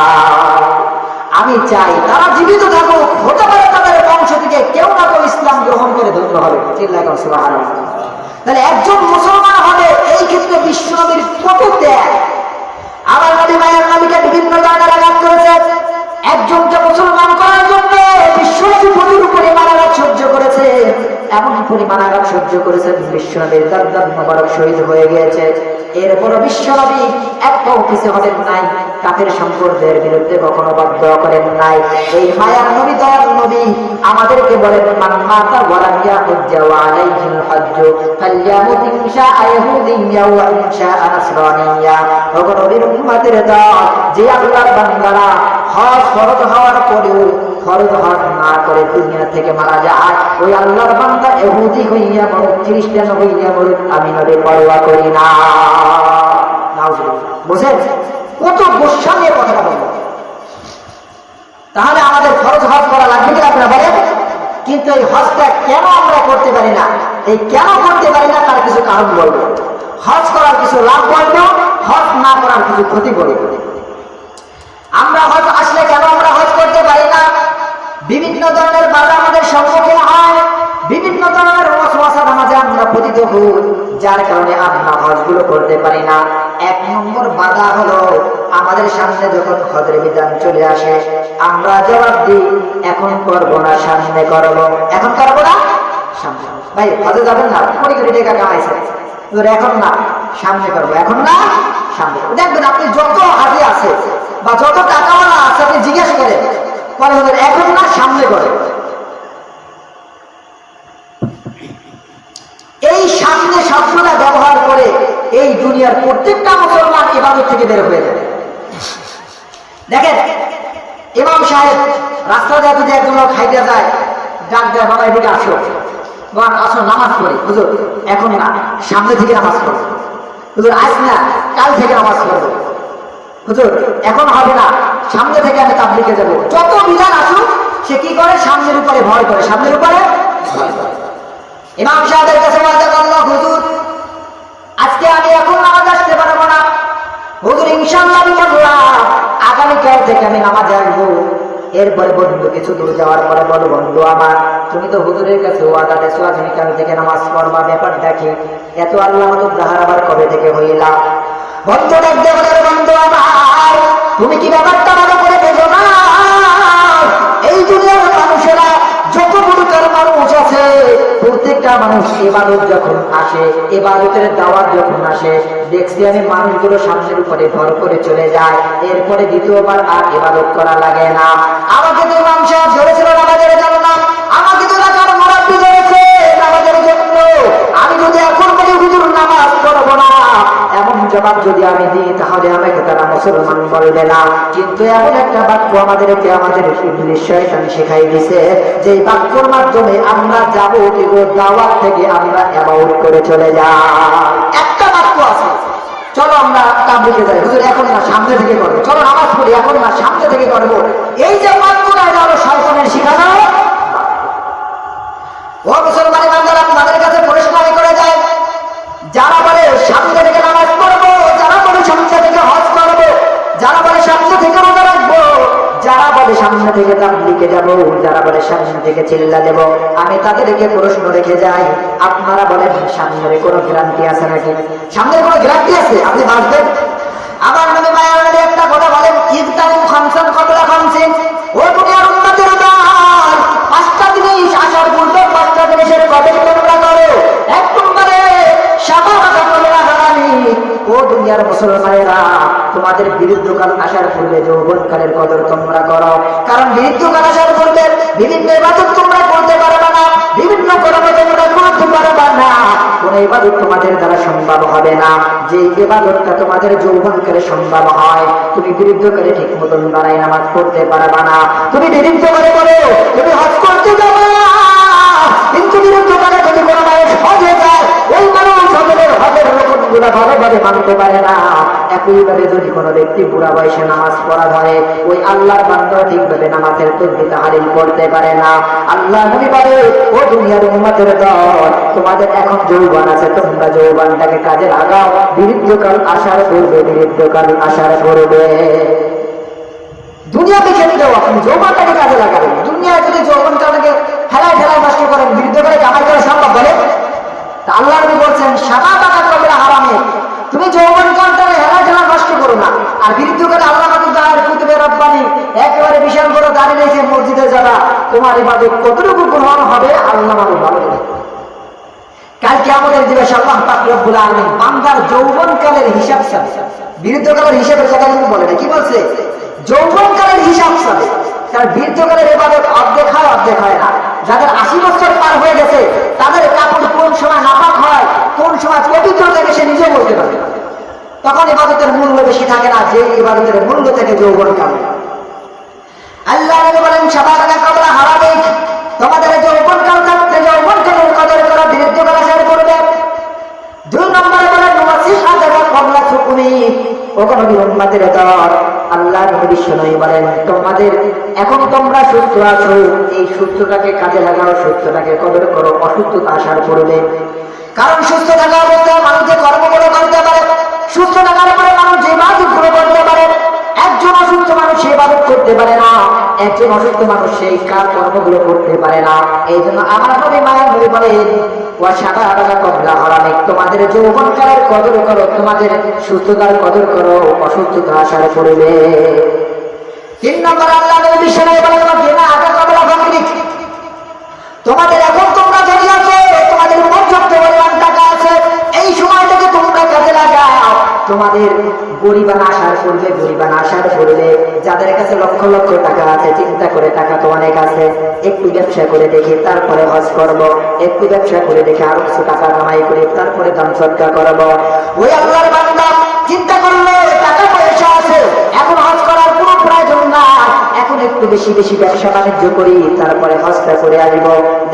আমি চাই তারা জীবিত থাকুক, হতে পারে তাদের বংশ থেকে কেউ না কেউ ইসলাম গ্রহণ করে ধন্য হবে। চিল্লায় বলেন সুবহানাল্লাহ। তাহলে একজন মুসলমান হবে এই ক্ষেত্রে বিশ্ব নবীর কত ত্যাগ। আমার নবী মায়ের নবীকে বিভিন্ন জায়গায় আঘাত করেছে, একজনকে মুসলমান করার জন্য বিশ্ব নবী প্রচুর পরিমাণ আঘাত সহ্য করেছে। এমন পরিমাণ আঘাত সহ্য করেছেন বিশ্ব নবীর দাঁত মোবারক শহীদ হয়ে গিয়েছে। এরপরও বিশ্ব নবী একটাও পিছে হলেন নাই, কাফের সম্প্রদায়ের বিরুদ্ধে কখনো বদদুয়া করেন নাই। এই মায়ার নবী দয়াল নবী আমাদেরকে বলেন, মান মাতা ওয়ালাম ইয়াহুজ্জা ওয়া আলাইহিল হজ্জ ফালইয়ামুত ইনশা ইয়াহুদিয়্যা ওয়া ইনশা নাসরানিয়্যা। ওগো নবীর উম্মতের দল, যে আল্লাহর বান্দারা হজ ফরজ হওয়ার পরেও ফরজ হজ না করে দুনিয়া থেকে মারা যায়, ওই আল্লাহর বান্দা ইহুদি হইয়া মরুক, খ্রিস্টান হইয়া মরুক, আমি নবী পরোয়া করি না। বুঝেন কত গোসা নিয়ে কথাটা বলবো। তাহলে আমাদের ফরজ হজ করা লাগবে কিনা আপনারা বলেন? কিন্তু এই হজটা কেন আমরা করতে পারি না, এই কেন করতে পারি না তার কিছু কারণ বলবো। হজ করার কিছু লাভ বলবো, হজ না করার কিছু ক্ষতি বলবো। আমরা হজ আসলে কেন আমরা হজ করতে পারি না? বিভিন্ন ধরনের বাধা আমাদের সম্মুখীন হয়, বিভিন্ন ধরনের ওয়াসওয়াসার মাঝে আমরা পতিত হই, যার কারণে আমরা হজগুলো করতে পারি না। এক নম্বর বাধা হলো আমাদের সামনে যখন হজের বিধান চলে আসে আমরা জবাব দিই এখন করবো না, সামনে করবো। এখন করবো না, সামনে। ভাই হজে যাবেন না, কোটি কোটি টাকা কামাইছে, এখন না সামনে করবো, এখন না সামনে। দেখবেন আপনি যত হাজি আছে বা যত টাকাওয়ালা আছে আপনি জিজ্ঞেস করেন, এখন না সামনে করে। এই সামনে শব্দটা ব্যবহার করে এই দুনিয়ার প্রত্যেকটা মুসলমান ইবাদত থেকে বের হয়ে যাবে। দেখেন ইমাম সাহেব রাস্তা দিয়ে যদি একজন লোক খাইতে যায়, ডাক দেয়, বাবা এদিকে আসো, আসো নামাজ পড়ি। হুজুর এখন না, সামনে থেকে নামাজ পড়বো। হুজুর আজ না, কাল থেকে নামাজ পড়বো। হুজুর এখন হবে না, সামনে থেকে আমি তাবলীগে যাবো। যত বিধান আসুক সে কি করে, সামনের উপরে ভয় করে, সামনের উপরে ভয় করে। ইমাম সাহেবের কাছে ওয়াদা করলো, হুজুর আজকে আমি এখন নামাজ আসতে পারবো না। হুজুর ইনশাআল্লাহ আমি বললাম আগামীকাল থেকে আমি নামাজে আসবো। এরপরে বন্ধু কিছু দূর যাওয়ার পরে বলো, বন্ধু আমার তুমি তো হুজুরের কাছে ওয়াদা দিয়েছো আগামীকাল থেকে নামাজ পড়বা, ব্যাপার দেখে এত আল্লাহ মত দাহার আবার কবে থেকে হইলাম। বন্ধু ডাকতে বলে, বন্ধু আমার তুমি কি ব্যাপারটা ভালো করে বোঝো না? এই দুনিয়ার মানুষেরা যত প্রকার মানুষ আছে, প্রত্যেকটা মানুষ ইবাদত যখন আসে, ইবাদতের দাওয়াত যখন আসে, দেখছি আমি মানুষগুলো সামনের উপরে ভর করে চলে যায়, এরপরে দ্বিতীয়বার আর ইবাদত করা লাগে না। আমাকে তো ইমাম সাহেব ধরেছিল নামাজের জন্য, আমাকে তো এলাকার মুরাব্বি ধরেছে নামাজের জন্য। আমি যদি এখন বলি হুজুর নামাজ পড়বো না, এমন জবাব যদি আমি দিই তাহলে আমাকে তারা মুসলমান বলবে না। কিন্তু এমন একটা বাক্য আমাদেরকে আমাদের ইবলিস শয়তান শেখাই দিয়েছে, যে বাক্যর মাধ্যমে আমরা যাবো কিন্তু দাওয়াত থেকে আমরা অ্যাবাউট করে চলে যাই। একটা বাক্য আছে, চলো আমরা তাবলীগে যাই, হুজুর এখন না সামনে থেকে করবো, চলো নামাজ পড়ি, এখন না সামনে থেকে করবো। এই যে বাক্যটা, এটা হলো শয়তানের শিখানো। ও মুসলমান বান্দারা, তাদের কাছে প্রশ্ন করে যায়, যারা বলে সামনে থেকে নামাজ পড়বো, যারা বলে সামনে থেকে হজ করবো, যারা বলে সামনে থেকে রোজা রাখবো, যারা বলে সামনে থেকে তাবলীগে যাবো, যারা বলে সামনে থেকে চিল্লা দেব, আমি তাদেরকে প্রশ্ন রেখে যাই, আপনারা বলেন সামনের কোনো গ্যারান্টি আছে নাকি? সামনের কোনো গ্যারান্টি আছে আপনি বাঁচবেন? আমার নবী মায়ার নবী একটা কথা বলেন, ইবতাউ খামসান ক্বাবলা বলছি, ও দুনিয়ার উম্মতের দল, 5টা জিনিস আসার পূর্বে 5টা জিনিসের কদর তোমরা করো। এক নম্বরে শাবাবাকা কবলা হারামি। ও দুনিয়ার মুসলমানেরা, তোমাদের বৃদ্ধকাল আসার পূর্বে যৌবনকালের কদর তোমরা করো। কারণ বৃদ্ধকাল আসার পূর্বে বিভিন্ন ইবাদত তোমরা করতে পারবে না, বিভিন্ন কর্ম তোমরা করতে পারবে না। কোন ইবাদত তোমাদের দ্বারা সম্ভব হবে না যে ইবাদতটা তোমাদের যৌবনকালে সম্ভব হয়। তুমি বৃদ্ধকালে ঠিক মতন দাঁড়ায় নামাজ পড়তে পারবে না। তুমি বৃদ্ধকালে বলো তুমি হজ করতে যাবে না, কিন্তু বৃদ্ধকালে যদি কোনো মানুষ হজে যায়, ওই মানুষ হজের রকমগুলো ভালোভাবে মানতে পারে না। একইভাবে যদি কোনো ব্যক্তি বুড়া বয়সে নামাজ পড়া ধরে, ওই আল্লাহর বান্দা ঠিকভাবে নামাজের তাকবীর তাহলিল করতে পারে না। আল্লাহ নবী বলে, ও দুনিয়ার উম্মতের দল, তোমাদের এখন যৌবন আছে, তোমরা যৌবনটাকে কাজে লাগাও। বৃদ্ধকাল আসার পূর্বে, বৃদ্ধকাল আসার পূর্বে দুনিয়াতে ক্ষেত্রেও আপনি যৌবনটাকে কাজে লাগাবেন। দুনিয়ায় যদি যৌবনটাকে ঠেলায় ঠেলায় নষ্ট করেন, বৃদ্ধকালে কামাই করা সম্ভব বলে? তা আল্লাহ নবী বলছেন, শাবাবাকা কবলা হারামি। তুমি যৌবনকালটাকে হেলায় ঠেলা নষ্ট করো না। আর বৃদ্ধকালে আল্লাহ কুতুবে রব্বানি একেবারে বিশাল বড় দাঁড়িয়ে রেখে মসজিদে যাবা, তোমার ইবাদত কতটুকু গ্রহণ হবে আল্লাহ মালিক ভালো জানে। কালকে আমাদের দিবসে আল্লাহ পাক রব্বুল আলামিন বান্দার যৌবনকালের হিসাব চাবে। বৃদ্ধকালের হিসাবের কথা কিন্তু বলে না, কি বলছে? যৌবনকালের হিসাব চাবে। কারণ বৃদ্ধকালের ইবাদত অর্ধেক হয়, অর্ধেক হয় না। যাদের 80 বছর পার হয়ে গেছে, তাদের কাপড় কোন সময় নাপাক হয়, কোন সময় পবিত্র থাকে সে নিজে বলতে পারে। তখন ইবাদতের মূল্য বেশি থাকে না, যে ইবাদতের মূল্য থেকে যৌবনকাল। আল্লাহ নবী বলেন, শাবাবাকা কবলা হারামি। তোমাদের যৌবনকাল থাকতে যৌবনকালের কদর করা, বৃদ্ধকাল আসার পূর্বে। 2 নম্বরে বলেন, ওয়াসিহাতাকা কবলা সুকুমি। ও নবী উম্মতের দল, আল্লাহ নবী বিশ্বনবী বলেন, তোমাদের এখন তোমরা সুস্থ আছো, এই সুস্থতাকে কাজে লাগাও, সুস্থতাকে কদর করো অসুস্থতা আসার পূর্বে। কারণ সুস্থ থাকা অবস্থায় মানুষ যে কর্মগুলো করতে পারে, সুস্থ থাকার পরে মানুষ যে ইবাদতগুলো করতে পারে। একজন অসুস্থ মানুষ সেই ইবাদত করতে পারে না, একজন অসুস্থ মানুষ সেই কর্মগুলো করতে পারে না। এই জন্য আমার নবী মায়ের নবী বলেন, ওয়া শাবাবাকা কবলা হারামিক। তোমাদের যৌবনকালের কদর করো, তোমাদের সুস্থতার কদর করো অসুস্থতা আসার পূর্বে। 3 নম্বর আল্লাহ নবী বিশ্বনবী বলেন, গিনাকা কবলা ফাকরিক। তোমাদের এখন তোমরা ধনী আছো, তোমাদের পর্যাপ্ত পরিমাণ টাকা আছে, এই সময়টাকে তোমরা কাজে লাগাও। তোমাদের গরিবানা আসার পূর্বে, গরিবানা আসার পূর্বে যাদের কাছে লক্ষ লক্ষ টাকা আছে, চিন্তা করে টাকা তো অনেক আছে, একটু ব্যবসা করে দেখি তারপরে হজ করব, একটু ব্যবসা করে দেখি আরো কিছু টাকা কামাই করে তারপরে দান সদকা করব। ওই আল্লাহর বান্দা চিন্তা করলো টাকা পয়সা আছে, এখন হজ করার কোনো প্রয়োজন না, এখন একটু বেশি বেশি ব্যবসা বাণিজ্য করি তারপরে হজটা করে আসব।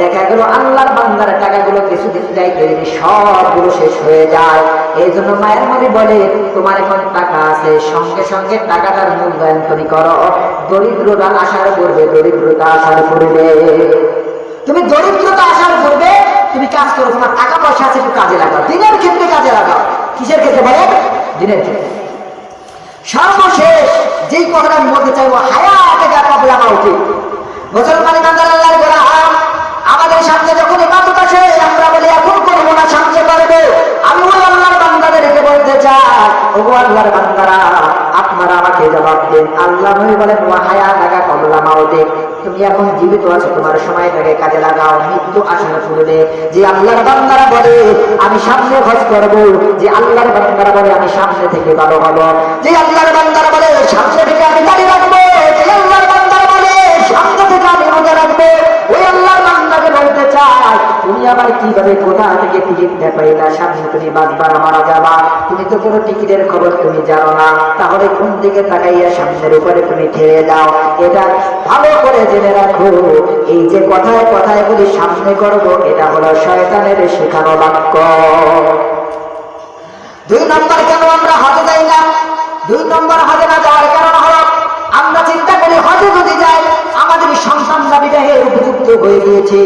দেখা গেল আল্লাহর বান্দার টাকাগুলো কিছুদিন যাইতে সবগুলো শেষ হয়ে যায়। এই জন্য মায়ের নবী বলে, তোমার এখন টাকা আছে, সঙ্গে সঙ্গে টাকাটার মূল্যায়ন তুমি করো। দরিদ্রতা আসার পূর্বে, দরিদ্রতা আসার পূর্বে, তুমি দরিদ্রতা আসার পূর্বে তুমি কাজ করো। তোমার টাকা পয়সা আছে, একটু কাজে লাগাও, দিনের ক্ষেত্রে কাজে লাগাও। কিসের ক্ষেত্রে বলে? দিনের ক্ষেত্রে। সর্বশেষ যেই কথাটা আমি বলতে চাইবো, হায়াতাকা কবলা মাউতিক। মুসলমান ইমানদার আল্লাহর গোলাম, আমাদের সামনে যখন ইবাদত আসে আমরা বলি এখন করবো না, সামনে পারবো। আমি ওই আল্লাহর বান্দাদেরকে বলতে চাই, ও আল্লাহর বান্দারা, আপনারা আমাকে জবাব দেন। আল্লাহ নবী বলেন, ওয়া হায়াতাকা কবলা মাউতিক। তুমি এখন জীবিত আছো, তোমার সময়টাকে কাজে লাগাও মৃত্যু আসার পূর্বে। যে আল্লাহর বান্দারা বলে আমি সামনে হজ করব, যে আল্লাহর বান্দারা বলে আমি সামনে থেকে ভালো হব, যে আল্লাহর বান্দারা বলে সামনে থেকে আমি দাড়ি রাখবো, যে আল্লাহর বান্দারা বলে সামনে থেকে আমি রোজা রাখবো, ওই আল্লাহর বান্দাকে বলতে চাই, তুমি আবার কিভাবে কোথা থেকে টিকিট দেখাইলা, সামনে তুমি বাঁচবার মারা যাবা, তুমি তো কোনো টিকিটের খবর তুমি জানো না, তাহলে কোন দিকে তাকাইয়া সামনের উপরে তুমি ঠেলে দাও। এটা ভালো করে জেনে রাখো, এই যে কথায় কথায় বলি সামনে করবো, এটা হলো শয়তানের শেখানো বাক্য। 2 নম্বর কেন আমরা হজে যাই না? 2 নম্বর হজে না যাওয়ার কারণ হলো আমরা চিন্তা করি হজে যদি যাই আমাদের সন্তানরা বিবাহের উপযুক্ত হয়ে গিয়েছে,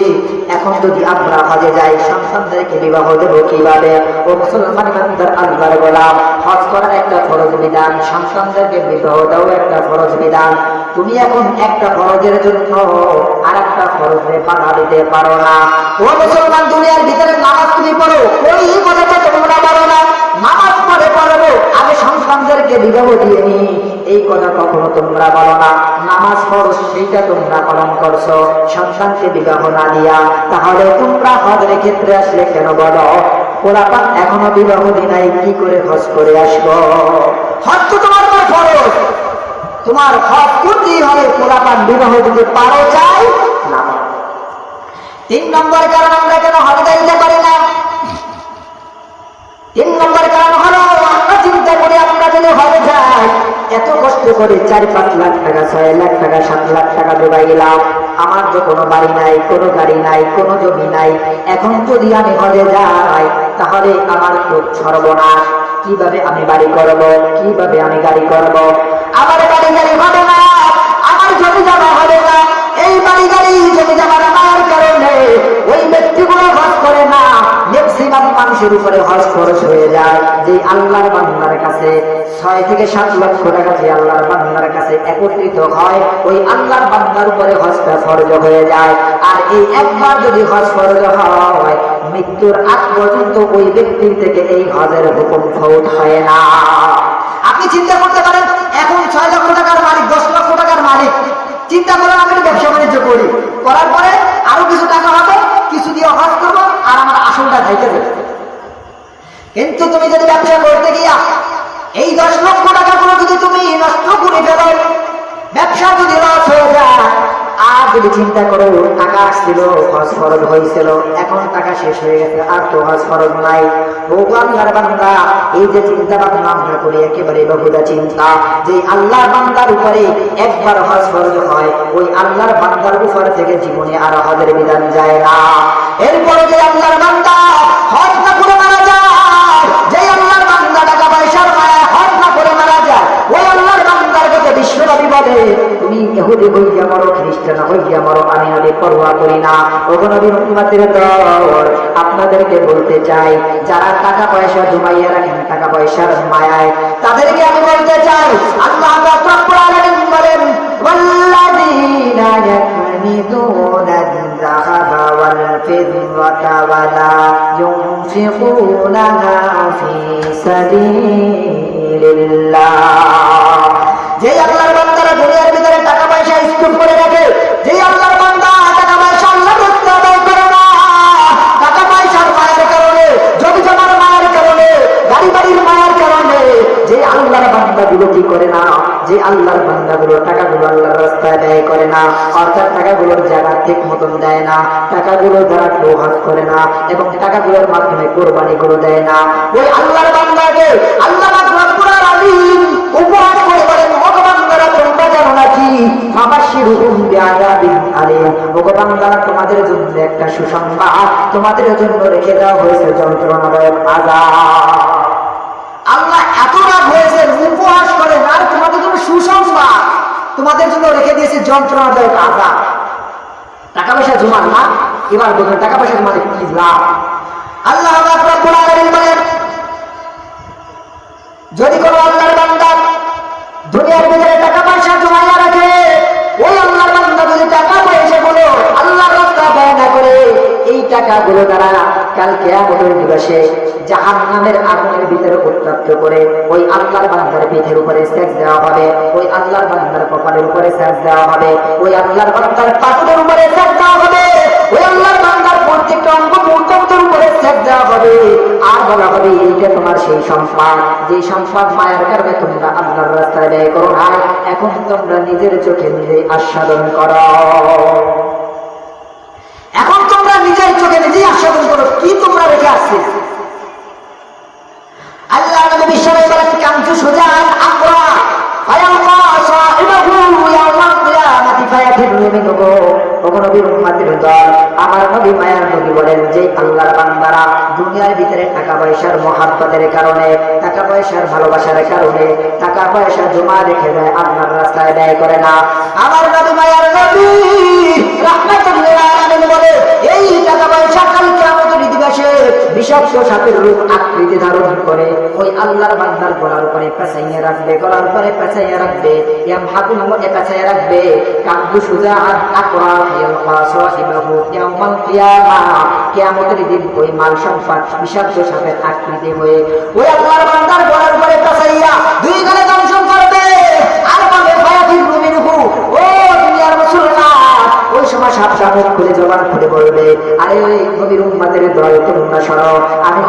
এখন যদি আমরা হজে যাই সন্তানদেরকে বিবাহ দেবো কিভাবে? ও মুসলমান ইমানদার আল্লাহর গোলাম, হজ করার একটা ফরজ বিধান, সন্তানদেরকে বিবাহ দেওয়া একটা ফরজ বিধান। তুমি এখন একটা ফরজের জন্য আর একটা ফরজে বাধা দিতে পারো না। ও মুসলমান, দুনিয়ার ভিতরে নামাজ তুমি পড়ো, ওই কথাটা তোমরা পারো না, নামাজ পড়ে পড়বো, আগে সন্তানদেরকে বিবাহ দিয়ে নি, এই কথা কখনো তোমরা বলো না। নামাজ ফরজ সেইটা তোমরা পালন করছো, সন্তানকে বিবাহ না দিয়া, তাহলে তোমরা হজের ক্ষেত্রে আসলে কেন বলো পোলাপান এখনো বিবাহ দিনাই, কি করে হজ করে আসবো? হজ তো তোমার ফরজ, তোমার হজ করতেই হবে। পোলাপান বিবাহ দিতে পারো চাই না পারো। 3 নম্বর কারণ আমরা কেন হজে যাইতে পারি না? 3 নম্বর কারণ হলো আমরা চিন্তা করি আমরা যদি হজে যাই, এত কষ্ট করে 4-5 লাখ টাকা, 6 লাখ টাকা, 7 লাখ টাকা ডুবাই গেলাম, আমার তো কোনো বাড়ি নাই, কোনো গাড়ি নাই, কোনো জমি নাই, এখন যদি আমি হজে যাই তাহলে আমার তো সর্বনাশ। কিভাবে আমি বাড়ি করব, কিভাবে আমি গাড়ি করব? আমার বাড়ি গাড়ি হবে না, আমার জমি জমা হবে না। এই বাড়ি গাড়ি জমি জমা আমার কারণে ওই ব্যক্তিগুলো হজ করে না। ম্যাক্সিমাম মানুষের উপরে হজ খরচ হয়ে যায়। যে আল্লাহর বান্দার কাছে 6 থেকে 7 লক্ষ টাকা যে আল্লাহর বান্দার কাছে একত্রিত হয়, ওই আল্লাহর বান্দার উপরে হজটা ফরজ হয়ে যায়। আর এই একবার যদি হজ ফরজ হয়, মৃত্যুর আগ পর্যন্ত ওই ব্যক্তির থেকে এই হজের হুকুম ফৌত হয় না। আপনি চিন্তা করতে পারেন, এখন 6 লক্ষ টাকার মালিক, 10 লক্ষ টাকার মালিক, চিন্তা করেন আমি ব্যবসা বাণিজ্য করি, করার পরে আরো কিছু টাকা হবে, কিছু দিয়ে হজ করবো আর আমার আসলটা খাইতে দেবে। কিন্তু তুমি যদি ব্যবসা করতে গিয়া এই 10 লক্ষ টাকাগুলো যদি তুমি নষ্ট করে ফেলো, ব্যবসা যদি লস হয়ে যায়, আর যদি চিন্তা করো টাকা আসছিল, হজ ফরজ হয়েছিল, এখন টাকা শেষ হয়ে গেছে, আর তো হজ ফরজ নাই। আল্লাহর বান্দা, এই যে চিন্তা ভাবনা আমরা করি একেবারে বহুদা চিন্তা, যে আল্লাহর বান্দার উপরে একবার হজ ফরজ হয়, ওই আল্লাহর বান্দার উপর থেকে জীবনে আর হজের বিধান যায় না। এরপরে যে আল্লাহর বান্দা হজ না করে মারা যায়, যে আল্লাহর বান্দা টাকা পয়সার মায়া হজ না করে মারা যায়, ওই আল্লাহর বান্দার কাছে বিশ্বনবী বলে তুমি ইহুদি হইয়া মরো, খ্রিস্টান হইয়া মরো, আমি নবী পরোয়া করি না। ওগো নবীর উম্মতের দল, আপনাদেরকে বলতে চাই, যারা টাকা পয়সা জমাইয়া রাখেন টাকা পয়সার মায়ায়, তাদেরকে আমি বলতে চাই, আল্লাহ রাব্বুল আলামিন বলেন ওয়াল্লাযীনা ইয়াকনিতুনা আয-যাহাবা ওয়াল ফিদ্দাতা ওয়া লা ইউনফিকুনাহা ফী সাবিলিল্লাহ। যে আল্লাহর বান্দারা দুনিয়ার ভিতরে টাকা পয়সা স্তূপ করে রাখে, যে আল্লাহর বান্দা টাকা পয়সা আল্লাহর রাস্তায় ব্যয় করে না, টাকা পয়সার মায়ের কারণে, জমি জমার মায়ের কারণে, গাড়ি বাড়ির মায়ের কারণে, যে আল্লাহর বান্দাগুলো কি করে না, যে আল্লাহর বান্দাগুলো টাকাগুলো আল্লাহর রাস্তায় ব্যয় করে না, অর্থাৎ টাকাগুলোর জায়গা ঠিক মতন দেয় না, টাকাগুলো দ্বারা কেউ হজ করে না, এবং টাকাগুলোর মাধ্যমে কোরবানিগুলো দেয় না, ওই আল্লাহর বান্দাকে আল্লাহ রাব্বুল আলামিন উপহাস করে বলেন, ভগবানরা তোমরা জানো নাকি ফাবাশশিরহুম বিআযাবিন আলীম, ভগবানরা তোমাদের জন্য একটা সুসংবাদ, তোমাদের জন্য রেখে দেওয়া হয়েছে যন্ত্রণাদায়ক আযাব। আল্লাহ এত রাগ হয়েছে, উপহাস করেন, আর তোমাদের জন্য সুসংবাদ, তোমাদের জন্য রেখে দিয়েছে যন্ত্রণাদায়ক আযাব। টাকা পয়সা জমান না, এবার বলুন টাকা পয়সা জমাতে কি লাভ? আল্লাহ রাব্বুল আলামিন বলেন, যদি কোনো আল্লাহর বান্দা দুনিয়ার ভিতরে টাকা পয়সা জমাইয়া রাখে, ওই আল্লাহর বান্দা যদি টাকা পয়সা গুলো আল্লাহর রাস্তায় ব্যয় না করে, এই টাকাগুলো দ্বারা কাল কিয়ামতের দিবসে জাহান্নামের আগুনের ভিতরে উত্তপ্ত করে ওই আল্লাহর বান্দার পিঠের উপরে সেচ দেওয়া হবে, ওই আল্লাহর বান্দার কপালের উপরে সেচ দেওয়া হবে, ওই আল্লাহর বান্দার পাথরের উপরে সেচ দেওয়া হবে, ওই আল্লাহর বান্দার প্রত্যেকটা অঙ্গ প্রত্যঙ্গের উপরে সেচ দেওয়া হবে। আর বলা হবে এইটা তোমার সেই সম্পদ, যে সম্পদ মায়ের কারণে তোমরা আল্লাহর রাস্তায় ব্যয় করো না, এখন তোমরা নিজের চোখে নিজেই আস্বাদন করো। এখন তোমরা নিজের চোখে নিজেই আস্বাদন করো, কি তোমরা রেখে আসছে। আল্লাহ নবী বিশ্বনবী বলেন, কামতু সুজান আকরা ফায়ালকা সাহিবাহু ইয়াওমাল কিয়ামাতি ফায়াফিরু মিনহু। ওগো নবীর উম্মতের দল, আমার নবী মায়ার নবী বলেন, যে আল্লাহর বান্দারা দুনিয়ার ভিতরে টাকা পয়সার মহাব্বতের কারণে, টাকা পয়সার ভালোবাসার কারণে টাকা পয়সা জমা রেখে দেয়, আল্লাহর রাস্তায় ব্যয় করে না, আমার নবী মায়ার নবী রাহমাতুল লিল আলামিন বলে, এই টাকা পয়সা কাল কিয়ামতের দিবসে বিষাক্ত সাপের রূপ আকৃতি ধারণ করে ওই আল্লাহর বান্দার গলার উপরে পেঁচাইয়ে রাখবে, গলার উপরে পেঁচাইয়ে রাখবে, ইয়ামহাকুল মনে পেঁচাইয়ে রাখবে। কামতু সুজান আকরা ফায়ালকা সাহিবাহু ইয়াওমাল কিয়ামাহ, কিয়ামতের দিন ওই মাল সম্পদ বিষাক্ত সাপের আকৃতি হয়ে ওই আল্লাহর বান্দার গলার উপরে পেঁচাইয়া দুই গালে দংশন করবে।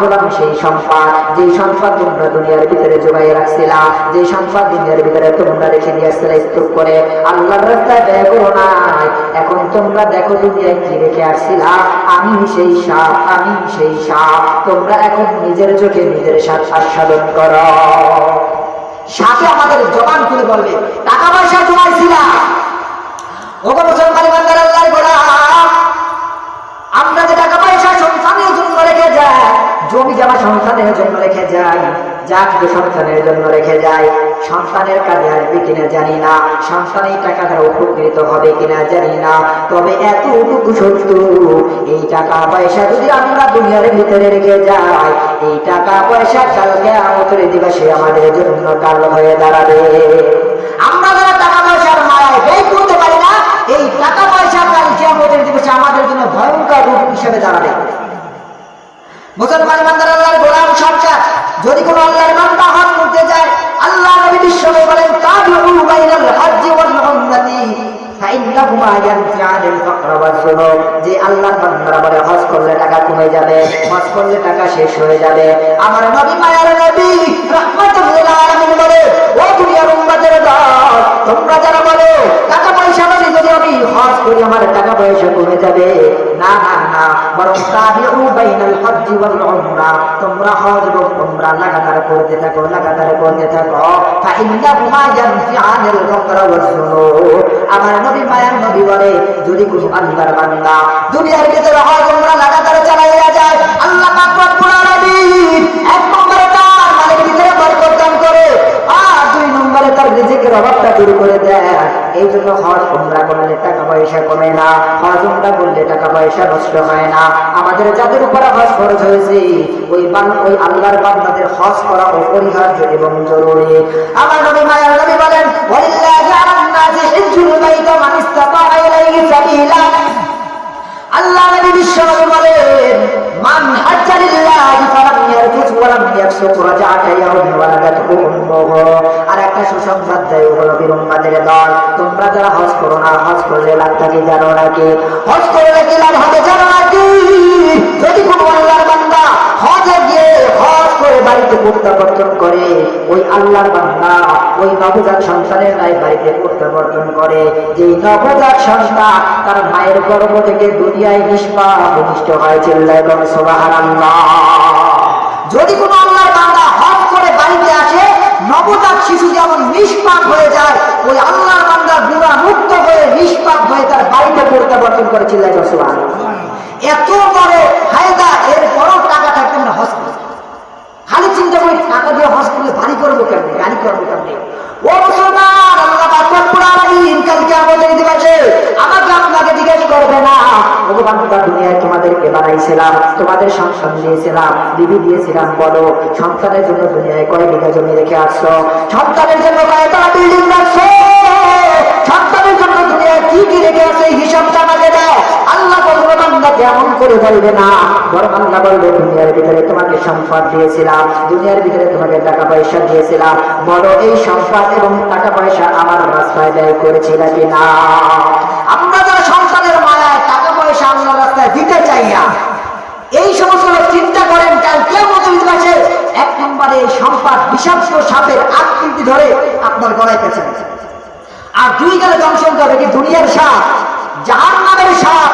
হলাম সেই সম্পদ, যে সম্পদ তোমরা দুনিয়ার ভিতরে জোগাইয়ে রাখছিলা, যে সম্পদ দুনিয়ার ভিতরে তোমরা রেখে দিয়েছিলে স্তূপ করে, আল্লাহর রাস্তায় ব্যয় করো না। এখন তোমরা দেখো দুনিয়ায় কি রেখে আসছিলা, আমি সেই সাপ, আমি সেই সাপ। তোমরা এখন নিজের চোখে নিজের স্বাদ আস্বাদন করো। সাথে আমাদের জবান খুলে বলবে, টাকা পয়সা জমাইছিলা। ওগো মুসলমান বান্দার আল্লাহর গোলাম, আমরা যে টাকা পয়সা সন্তানের জন্য রেখে যাই, জমি জমা সন্তানের জন্য রেখে যাই, যা কিছু সন্তানের জন্য রেখে যাই, সন্তানের কাজে আসবে কিনা জানি না, সন্তান এই টাকা দ্বারা উপকৃত হবে কিনা জানি না। তবে এতটুকু সত্য, এই টাকা পয়সা যদি আমরা দুনিয়ার ভিতরে রেখে যাই, এই টাকা পয়সা কালকে আমাদের দিবসে আমাদের জন্য কাল হয়ে দাঁড়াবে। আমরা যারা টাকা পয়সার মায়ায় ব্যয় করতে পারি না, এই টাকা পয়সা কালকে আমাদের দিবসে আমাদের জন্য ভয়ঙ্কর রূপ হিসেবে দাঁড়াবে। মুসলমান বান্দার আল্লাহর গোলাম সরকার যদি কোনো আল্লাহর বান্দা হজ করতে যায়, আল্লাহ নবী বিশ্বনবী বলেন, তাবিউ বাইনাল হজ্জি ওয়াল উমরাতি ফাইন্নাহুমা ইয়ানফিআনিল ফাকরা ওয়াজ যুনুব। যে আল্লাহর বান্দারা বলে হজ করলে টাকা কমে যাবে, হজ করলে টাকা শেষ হয়ে যাবে, আমার নবী মায়ার নবী রাহমাতুল লিল আলামিন বলে, ও দুনিয়ার উম্মতের দল, তোমরা যারা বলো টাকা পয়সা বলে যদি আমি হজ করি আমার টাকা পয়সা কমে যাবে, না না না, বরং তাবিউ বাইনাল হজ্জি ওয়াল উমরা, তোমরা হজ এবং উমরা লাগাতার করতে থাকো, লাগাতার করতে থাকো। ফাইন্নাহুমা ইয়ানফিআনিল ফাকরা ওয়াজ যুনুব। আমার নবী মায়ার নবী বলে, যদি কোনো আল্লাহর বান্দা দুনিয়ার ভিতরে হজ উমরা লাগাতার চালাইয়া যায়, আল্লাহ পাক রব্বুল আলামিন এক নম্বরে তার মালের ভিতরে বরকত দান করে, আর দুই নম্বরে তার রিজিকের অভাবটা দূর করে দেয়। এই জন্য হজ উমরা করলে টাকা পয়সা কমে না, হজ উমরা করলে টাকা পয়সা নষ্ট হয় না। আমাদের যাদের উপরে হজ খরচ হয়েছে, ওই আল্লাহর বান্দাদের হজ করা অপরিহার্য এবং জরুরি। আমার নবী মায়ার নবী বলেন, ওয়ালিল্লাহি আলান নাসি হিজ্জুল বাইতি মান ইসতাতা ইলাইহি সাবিলা। আল্লাহ নবী বিশ্বনবী বলেন, মান হাজ্জা লিল্লাহি ফালাম ইয়ারফুস ওয়া লাম ইয়াফসুক রাজা'a কায়াউমিন ওয়ালাদাতহু উম্মুহু। আর একটা সুসংবাদ দেয় ও নবীর উম্মতের দল, তোমরা যারা হজ করো না, হজ করলে লাভটা কি জানো নাকি? হজ করলে কি লাভ হবে জানো নাকি? যদি কোনো আল্লাহর বান্দা হজে গিয়ে হজ করে বাড়িতে প্রত্যাবর্তন করে, ওই আল্লাহর বান্দা ওই নবজাত সন্তানের গায়ে বাড়িতে প্রত্যাবর্তন করে, যে নবজাত সন্তান তার মায়ের গর্ভ থেকে দুনিয়ায় নিষ্পাপ ভূমিষ্ঠ হয়। চিল্লায় বলেন সুবহানাল্লাহ। যদি কোনো আল্লাহর বান্দা হজ করে বাড়িতে আসে, নবজাত শিশু যেমন নিষ্পাপ হয়ে যায়, ওই আল্লাহর বান্দা গুনাহ মুক্ত হয়ে নিষ্পাপ হয়ে তার বাড়িতে প্রত্যাবর্তন করে। চিল্লায় বলেন সুবহানাল্লাহ। এত বড় ফায়দা, এর বড় টাকা থাকবে না হজ করে। খালি চিন্তা করি টাকা দিয়ে হজ করলে বাড়ি করবো কেমনে, গাড়ি করবো কেমনে? ও মুসলমান, আল্লাহ পাক রব্বুল আলামিন কালকে আমাদের দিবসে আমাকে আপনাকে জিজ্ঞেস করবে না, ওগো বান্দা দুনিয়ায় তোমাদেরকে বানাইছিলাম, তোমাদের সন্তান দিয়েছিলাম, বিবি দিয়েছিলাম, বলো সন্তানের জন্য দুনিয়ায় কয় বিঘা জমি রেখে আসছো? সন্তানের জন্য কয়টা বিল্ডিং রাখছো? সন্তানের জন্য দুনিয়ায় কি কি রেখে আছে এই হিসাবটা আমাকে দাও। আল্লাহ বলবে বান্দা কেমন করে বলবে না, বরং আল্লাহ বলবে দুনিয়ার ভিতরে তোমাকে সম্পদ দিয়েছিলাম, দুনিয়ার ভিতরে তোমাকে টাকা পয়সা দিয়েছিলাম, বলো এই সম্পদ এবং টাকা পয়সা আমার রাস্তায় ব্যয় করেছিল কিনা? আমরা যারা সন্তানের মায়ায় টাকা পয়সা আল্লাহর রাস্তায় দিতে চাই না, এই সমস্ত চিন্তা করেন কাল কিয়ামতের দিবসে এক নম্বরে এই সম্পদ বিষাক্ত সাপের আকৃতি ধরে আপনার গলায় পেঁচে গেছে, আর দুই গেলে দংশন করবে কি দুনিয়ার সাপ, জাহান্নামের সাপ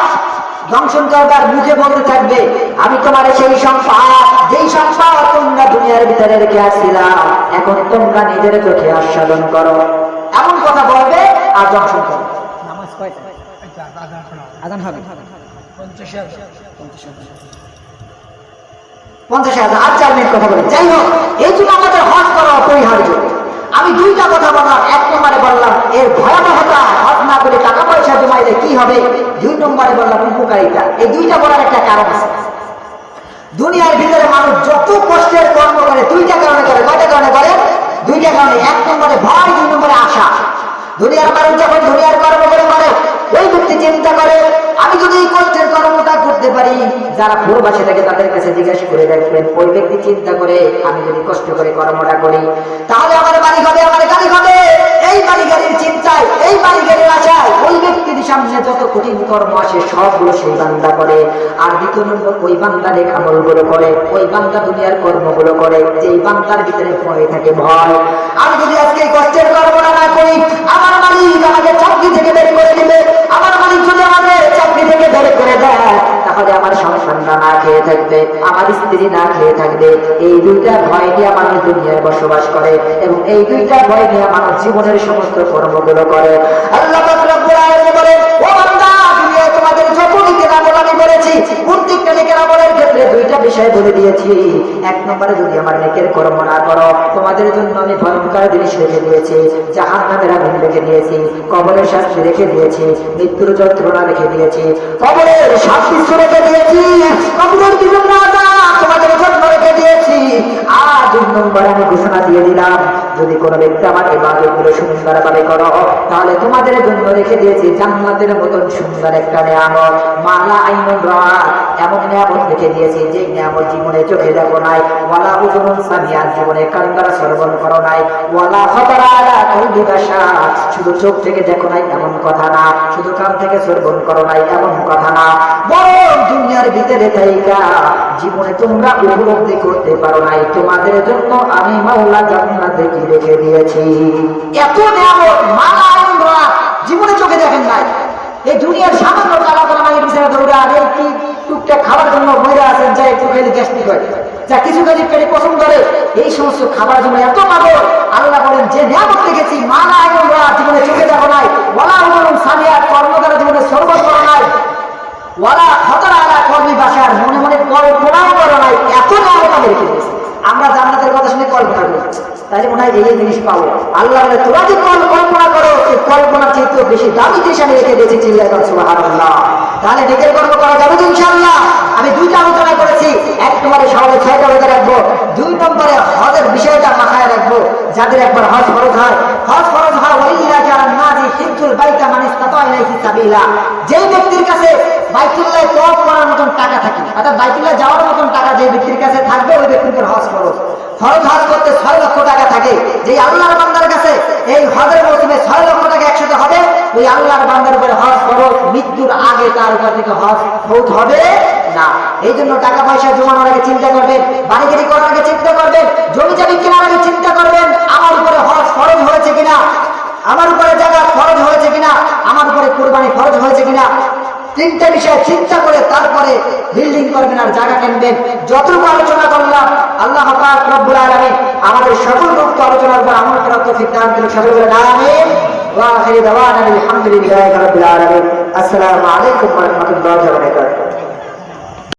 দংশন করবার মুখে বলতে থাকবে, আমি তোমার সেই সম্পদ, যেই সম্পদ তোমরা দুনিয়ার ভিতরে রেখে আসছিলা, এখন তোমরা নিজের চোখে আস্বাদন করো। এমন কথা বলবে আর দংশন করবে। নামাজ কয়টা? আযান হবে 50,000 আর 4 মিনিট কথা বলে। যাই হোক, এই জন্য আমাদের হজ করা অপরিহার্য। আমি দুইটা কথা বললাম, এক নম্বরে বললাম এর ভয়াবহতা, হজ না করে টাকা পয়সা জমাইলে কি হবে, দুই নম্বরে বললাম উপকারিতা। এই দুইটা বলার একটা কারণ আছে। দুনিয়ার ভিতরে মানুষ যত কষ্টের কর্ম করে দুইটা কারণে করে। কয়টা কারণে করে? দুইটা কারণে। এক নম্বরে ভয়, দুই নম্বরে আশা। দুনিয়ার মানুষ যখন দুনিয়ার কর্ম করে ওই ব্যক্তি চিন্তা করে আমি যদি এই কষ্টের কর্মটা করতে পারি, যারা প্রবাসী থাকে তাদের কাছে জিজ্ঞাসা করে দেখবেন, ওই ব্যক্তি চিন্তা করে আমি যদি কষ্ট করে কর্মটা করি তাহলে আমার বাড়ি হবে, আমার গাড়ি হবে। এই বাড়ি গাড়ির চিন্তায়, এই বাড়ি গাড়ির আশায় ওই ব্যক্তি সামনে যত কঠিন কর্ম আসে সবগুলো সেই বান্দা করে। আর দ্বিতীয় নম্বর, ওই বান্দা নেক আমলগুলো করে, ওই বান্দা দুনিয়ার কর্মগুলো করে যে বান্দার ভিতরে ভয় থাকে, ভয়। আমি যদি আজকে কষ্টের কর্মটা না করি, আমার মালিক আমাকে চাকরি থেকে বের করে দিবে। আমার মালিক যদি আমাকে চাকরি থেকে বের করে দেয়, তাহলে আমার সংসারটা না খেয়ে থাকবে, আমার স্ত্রী না খেয়ে থাকবে। এই দুইটা ভয় নিয়ে মানুষ দুনিয়ায় বসবাস করে এবং এই দুইটা ভয় নিয়ে মানুষ জীবনের সমস্ত কর্মগুলো করে। আল্লাহ পাক রব্বুল আলামিন বলেন, ও বান্দা, দুনিয়ায় তোমাদের যত নেকের আমল আমি বলেছি, প্রত্যেকটা নেকের আমলের ক্ষেত্রে দুইটা বিষয় বলে দিয়েছি। এক নম্বরে যদি আমার নেকের কর্ম না করো, তোমাদের জন্য আমি ভয়ঙ্কর জিনিস রেখে দিয়েছি, জাহান্নামের আগুন রেখে দিয়েছি, কবরের শাস্তি রেখে দিয়েছি, মৃত্যুর যন্ত্রণা রেখে দিয়েছি, কবরের শাস্তি রেখে দিয়েছি, কবরের বিভিন্ন আযাব তোমাদের জন্য রেখে দিয়েছি। আর দুই নম্বরে আমি ঘোষণা দিয়ে দিলাম, যদি কোনো ব্যক্তি আমার ইবাদতগুলো সুন্দরভাবে করো, তাহলে তোমাদের জন্য রেখে দিয়েছি জান্নাতের মতন সুন্দর একটা নিয়ামত, মালা আইনুন রাআত, এমন নিয়ামত রেখে দিয়েছি যে নিয়ামত জীবনে চোখে দেখো নাই, ওয়ালা উযুনুন সামিআত, জীবনে কান দ্বারা শ্রবণ করো নাই, ওয়ালা খাতারা আলা কলবি বাশার, শুধু চোখ থেকে দেখো নাই এমন কথা না, শুধু কান থেকে শ্রবণ করো নাই এমন কথা না, বরং দুনিয়ার ভিতরে থাইকা জীবনে তোমরা উপলব্ধি করতে পারো নাই, তোমাদের জন্য আমি মাওলা জান্নাতে কি রেখে দিয়েছি। এত নিয়ামত মালা আইনুন রাআত, জীবনে চোখে দেখেন নাই। এই দুনিয়ার সামান্য টাকা পয়সা মানে বিছানা দৌড়ে আর এই কি টুকটাক খাবার জন্য মহিলা আছেন, যা একটু খেলে গ্যাস্ট্রিক হয়, যা কিছু খালি পেটে পছন্দ করে, এই সমস্ত খাবার জন্য এত পাগল। আল্লাহ বলেন, যে নিয়ামত রেখেছি মালা আইনুন রাআত, জীবনে চোখে দেখো নাই, ওয়ালা উযুনুন সামিআত, কর্ম দ্বারা জীবনে শ্রবণ করো নাই, ওয়ালা খাতারা আলা কলবি বাশার, মনে মনে কল্পনাও করো নাই, এত নিয়ামত আমি রেখে দিয়েছি। আমরা জান্নাতের কথা শুনে কল্পনা করি, তাই মনে হয় এই জিনিস পাবো। আল্লাহ বলে, তোরা যে কল্পনা করো, এই কল্পনার চেয়ে বেশি দামি জিনিস আমি রেখে দিয়েছি। চিল্লায় বল সুবহানাল্লাহ। তাহলে নেকের কর্ম করা যাবে তো ইনশাআল্লাহ। আমি দুইটা আলোচনা করেছি, এক নম্বরে সকালে 6টা বেজে রাখবো, দুই নম্বরে হজের বিষয়টা মাথায় রাখবো। যাদের একবার হজ ফরজ হয়, ওয়ালিল্লাহি আলান নাসি হিজ্জুল বাইতা মান ইসতাতা ইলাইহি সাবিলা, যেই ব্যক্তির কাছে বাইতুল্লাহ তওয়াফ করার মতন টাকা থাকে, অর্থাৎ বাইতুল্লাহ যাওয়ার মতন টাকা যে ব্যক্তির কাছে থাকবে, ওই ব্যক্তির হজ ফরজ। ফরজ হজ করতে 6 লক্ষ টাকা থাকে, যে আল্লাহর বান্দার কাছে এই হজের মৌসুমে 6 লক্ষ টাকা একসাথে হবে, ওই আল্লাহর বান্দার উপরে হজ ফরজ, মৃত্যুর আগে তার উপর থেকে হজ ফরজ হবে না। এই জন্য টাকা পয়সা জমানোর আগে চিন্তা করবেন, বাড়িগাড়ি করার আগে চিন্তা করবেন, জমি জমি কেনার আগে চিন্তা করবেন, আমার উপরে হজ ফরজ হয়েছে কিনা, আমার উপরে জাকাত ফরজ হয়েছে কিনা, আমার উপরে কুরবানি ফরজ হয়েছে কিনা। তিনটা বিষয় চিন্তা করে তারপরে বিল্ডিং করবেন আর জায়গা কিনবেন। যতটুকু আলোচনা করলাম, আল্লাহ পাক রব্বুল আলামিন আমাদের সকল রূপ আলোচনার উপর আমল করার তৌফিক দান করুন। সকলে বলেন আমিন। ওয়া আখিরু দাওয়ানা আলহামদুলিল্লাহি রাব্বিল আলামিন। আসসালামু আলাইকুম ওয়া রাহমাতুল্লাহি ওয়া বারাকাতুহু।